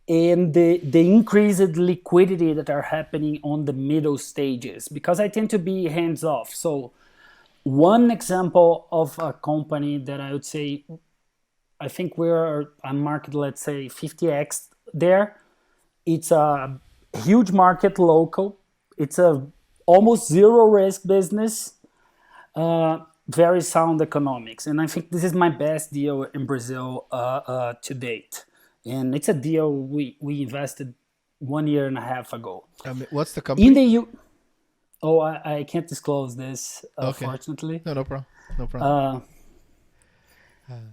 and the increased liquidity that are happening on the middle stages, because I tend to be hands off. So one example of a company that I would say, I think we're on market, let's say 50x there. It's a huge market, local. It's a almost zero risk business, very sound economics. And I think this is my best deal in Brazil to date. And it's a deal we invested 1.5 years ago. What's the In company? the U, oh, I can't disclose this, Okay. fortunately. No problem. No problem.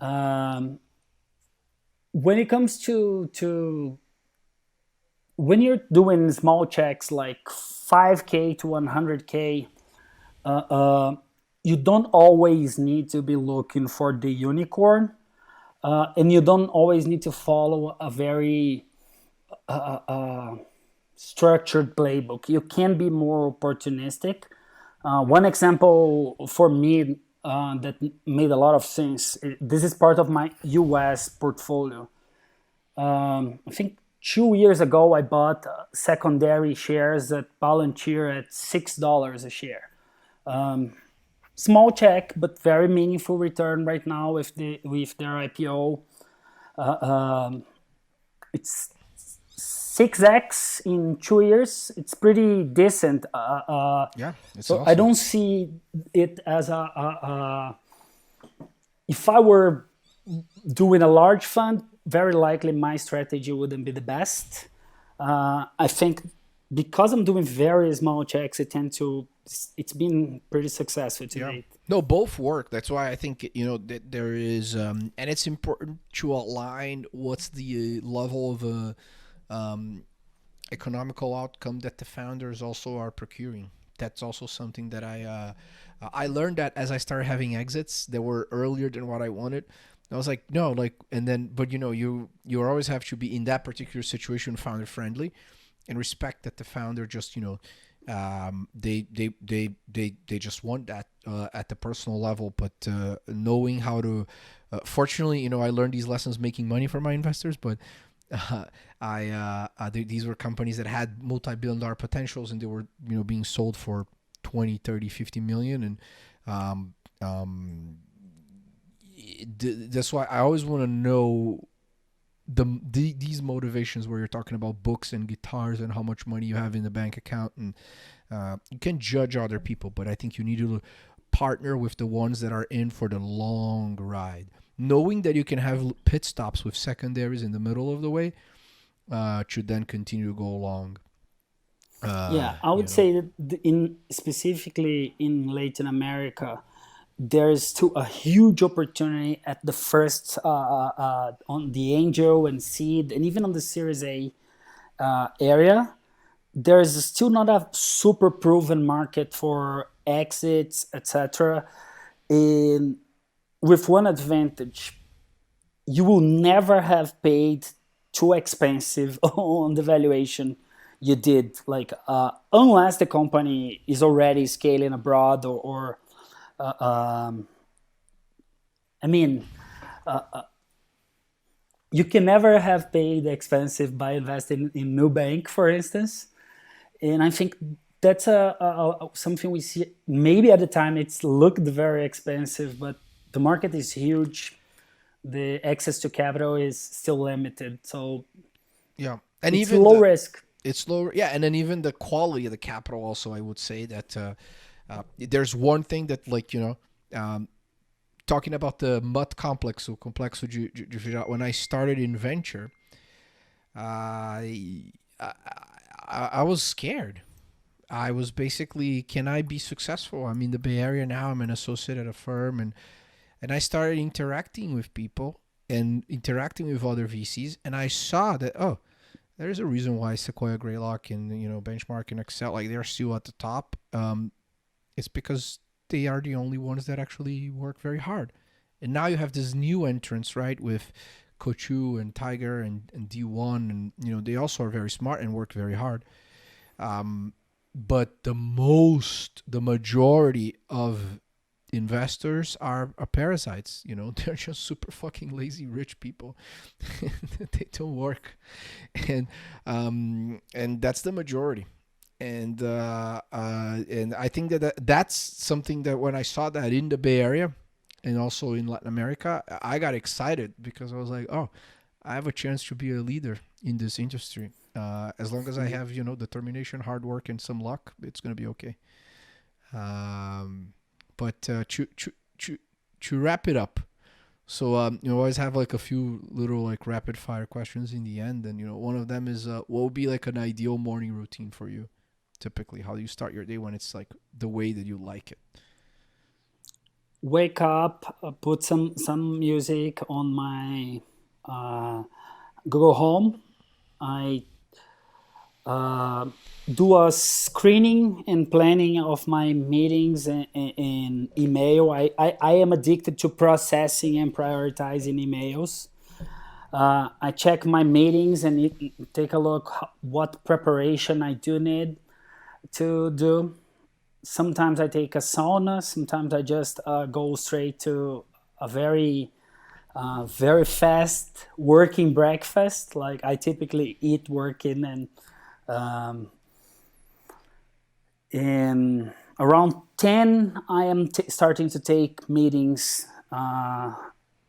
Uh, um, when it comes to when you're doing small checks like 5K to 100K, you don't always need to be looking for the unicorn, and you don't always need to follow a very structured playbook. You can be more opportunistic. One example for me that made a lot of sense. This is part of my US portfolio. I think 2 years ago, I bought secondary shares at Palantir at $6 a share. Small check, but very meaningful return right now with their IPO. It's 6x in 2 years. It's pretty decent. Yeah, it's So I awesome. don't see it as a if I were doing a large fund, very likely my strategy wouldn't be the best. I think because I'm doing very small checks, it's been pretty successful to Yeah. date. No, both work. That's why I think that there is, and it's important to align what's the level of um, economical outcome that the founders also are procuring. That's also something that I learned that as I started having exits that were earlier than what I wanted. I was like, no, like, and then, but you always have to be in that particular situation founder friendly, and respect that the founder just they just want that at the personal level, but knowing how to. Fortunately, I learned these lessons making money for my investors, but uh, these were companies that had multi-billion-dollar potentials, and they were being sold for 20, 30, 50 million, and um, um, that's why I always want to know these motivations where you're talking about books and guitars and how much money you have in the bank account, and you can judge other people, but I think you need to partner with the ones that are in for the long ride, knowing that you can have pit stops with secondaries in the middle of the way to then continue to go along. Yeah, I You would know. say that in specifically in Latin America, there's still a huge opportunity at the first on the angel and seed and even on the Series A area. There's still not a super proven market for exits, etc. And with one advantage, you will never have paid too expensive on the valuation you did. Like unless the company is already scaling abroad or I mean, you can never have paid expensive by investing in Nubank, for instance. And I think that's something we see. Maybe at the time it's looked very expensive, but the market is huge. The access to capital is still limited, so Yeah, and it's even low the risk. it's lower. Yeah, and then even the quality of the capital also, I would say that there's one thing that, like, talking about the MUT complex, so complexo de virar, when I started in venture, I, I I was scared. I was basically, can I be successful? I'm in the Bay Area now. I'm an associate at a firm, and I started interacting with people and interacting with other VCs, and I saw that, oh, there's a reason why Sequoia Greylock and Benchmark and Excel, like, they're still at the top. It's because they are the only ones that actually work very hard. And now you have this new entrance, right, with Kochu and Tiger and D1, and they also are very smart and work very hard. Um, but the majority of investors are parasites. They're just super fucking lazy rich people. They don't work, and that's the majority. And I think that's something that when I saw that in the Bay Area and also in Latin America, I got excited because I was like, oh, I have a chance to be a leader in this industry. As long as I have determination, hard work, and some luck, it's gonna be okay. Um, but to wrap it up, so you always have like a few little like rapid fire questions in the end, and one of them is what would be like an ideal morning routine for you? Typically, how do you start your day when it's like the way that you like it? Wake up, put some music on my uh, Google Home. I uh, do a screening and planning of my meetings and email. I am addicted to processing and prioritizing emails. I check my meetings and take a look what preparation I do need to do. Sometimes I take a sauna. Sometimes I just go straight to a very fast working breakfast. Like I typically eat working um, and Around 10, I am starting to take meetings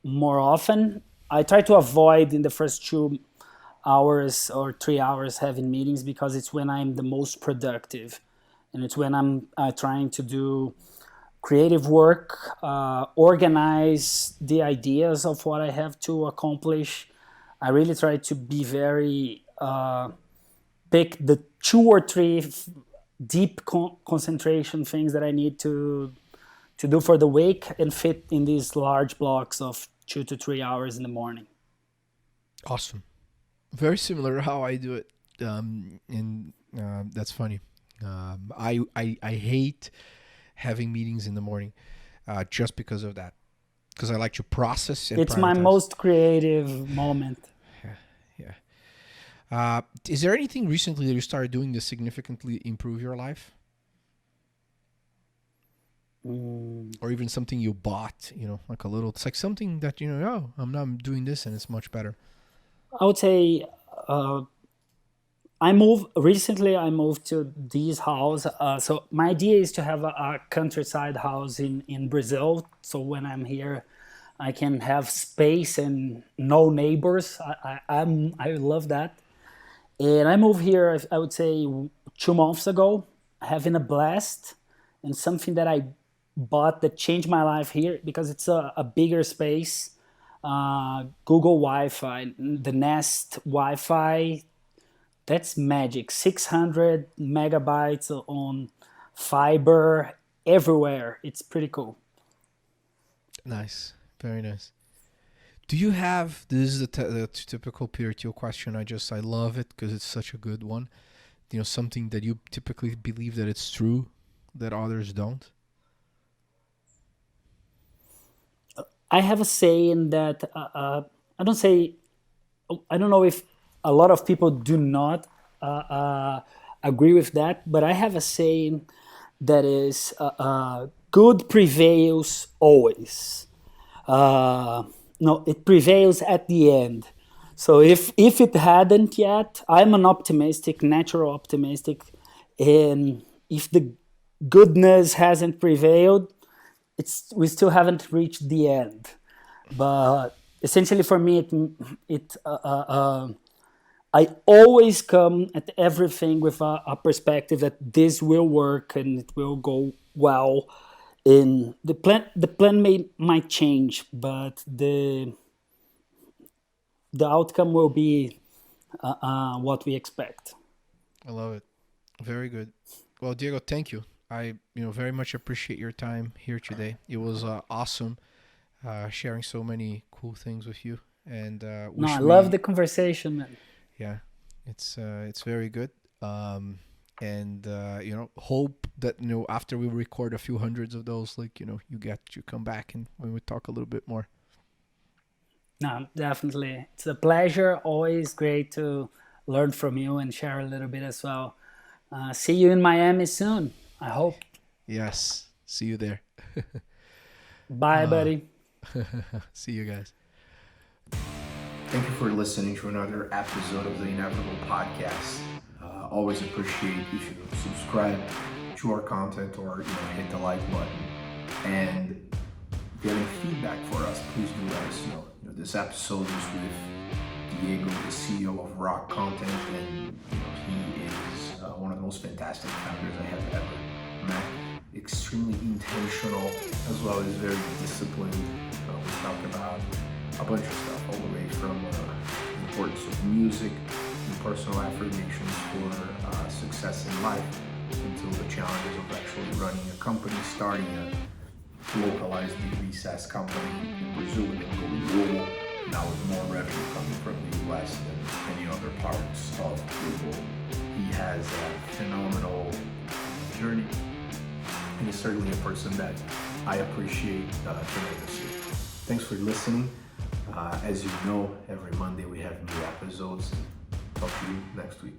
more often. I try to avoid in the first 2 hours or 3 hours having meetings because it's when I'm the most productive, and it's when I'm trying to do creative work, organize the ideas of what I have to accomplish. I really try to be very pick the 2 or 3 deep concentration things that I need to do for the week and fit in these large blocks of 2 to 3 hours in the morning. Awesome. Very similar how I do it. And that's funny. I hate having meetings in the morning just because of that. Because I like to process and It's my prioritize. most creative moment. Yeah. Yeah. Is there anything recently that you started doing to significantly improve your life? Or even something you bought, like a little, it's like something that, oh, I'm doing this and it's much better. I would say I moved to this house. So my idea is to have a countryside house in Brazil. So when I'm here, I can have space and no neighbors. I love that. And I moved here, I would say 2 months ago, having a blast, and something that I bought that changed my life here because it's a bigger space. Google Wi-Fi, the Nest Wi-Fi, that's magic. 600 megabytes on fiber everywhere. It's pretty cool. Nice. Very nice. Do you have, this is the typical peer-to-peer question. I love it because it's such a good one. Something that you typically believe that it's true that others don't. I have a saying that I don't say, I don't know if a lot of people do not agree with that, but I have a saying that is good prevails always. No, it prevails at the end. So if it hadn't yet, I'm an optimistic, natural optimistic, and if the goodness hasn't prevailed, we still haven't reached the end. But essentially, for me, I always come at everything with a perspective that this will work and it will go well. And the plan might change, but the outcome will be what we expect. I love it. Very good. Well, Diego, thank you. I very much appreciate your time here today. It was awesome sharing so many cool things with you, and No, I wish love we the conversation, man. yeah, it's very good. And hope that after we record a few hundreds of those, like you get to come back and when we talk a little bit more. No, definitely. It's a pleasure. Always great to learn from you and share a little bit as well. See you in Miami soon, I hope. Yes, see you there. Bye, uh, buddy. See you guys. Thank you for listening to another episode of the Inevitable Podcast. Always appreciate if you subscribe to our content or hit the like button. And if you have any feedback for us, please do let us know. This episode is with Diego, the CEO of Rock Content, and he is one of the most fantastic founders I have ever met. Extremely intentional, as well as very disciplined. We talk about a bunch of stuff, all the way from the importance of music and personal affirmations for success in life, until the challenges of actually running a company, starting a localized B2B SaaS company in Brazil and then going global, now with more revenue coming from the US than any other parts of Google. He has a phenomenal journey, and he's certainly a person that I appreciate tremendously. Thanks for listening. As you know, every Monday we have new episodes. Talk to you next week.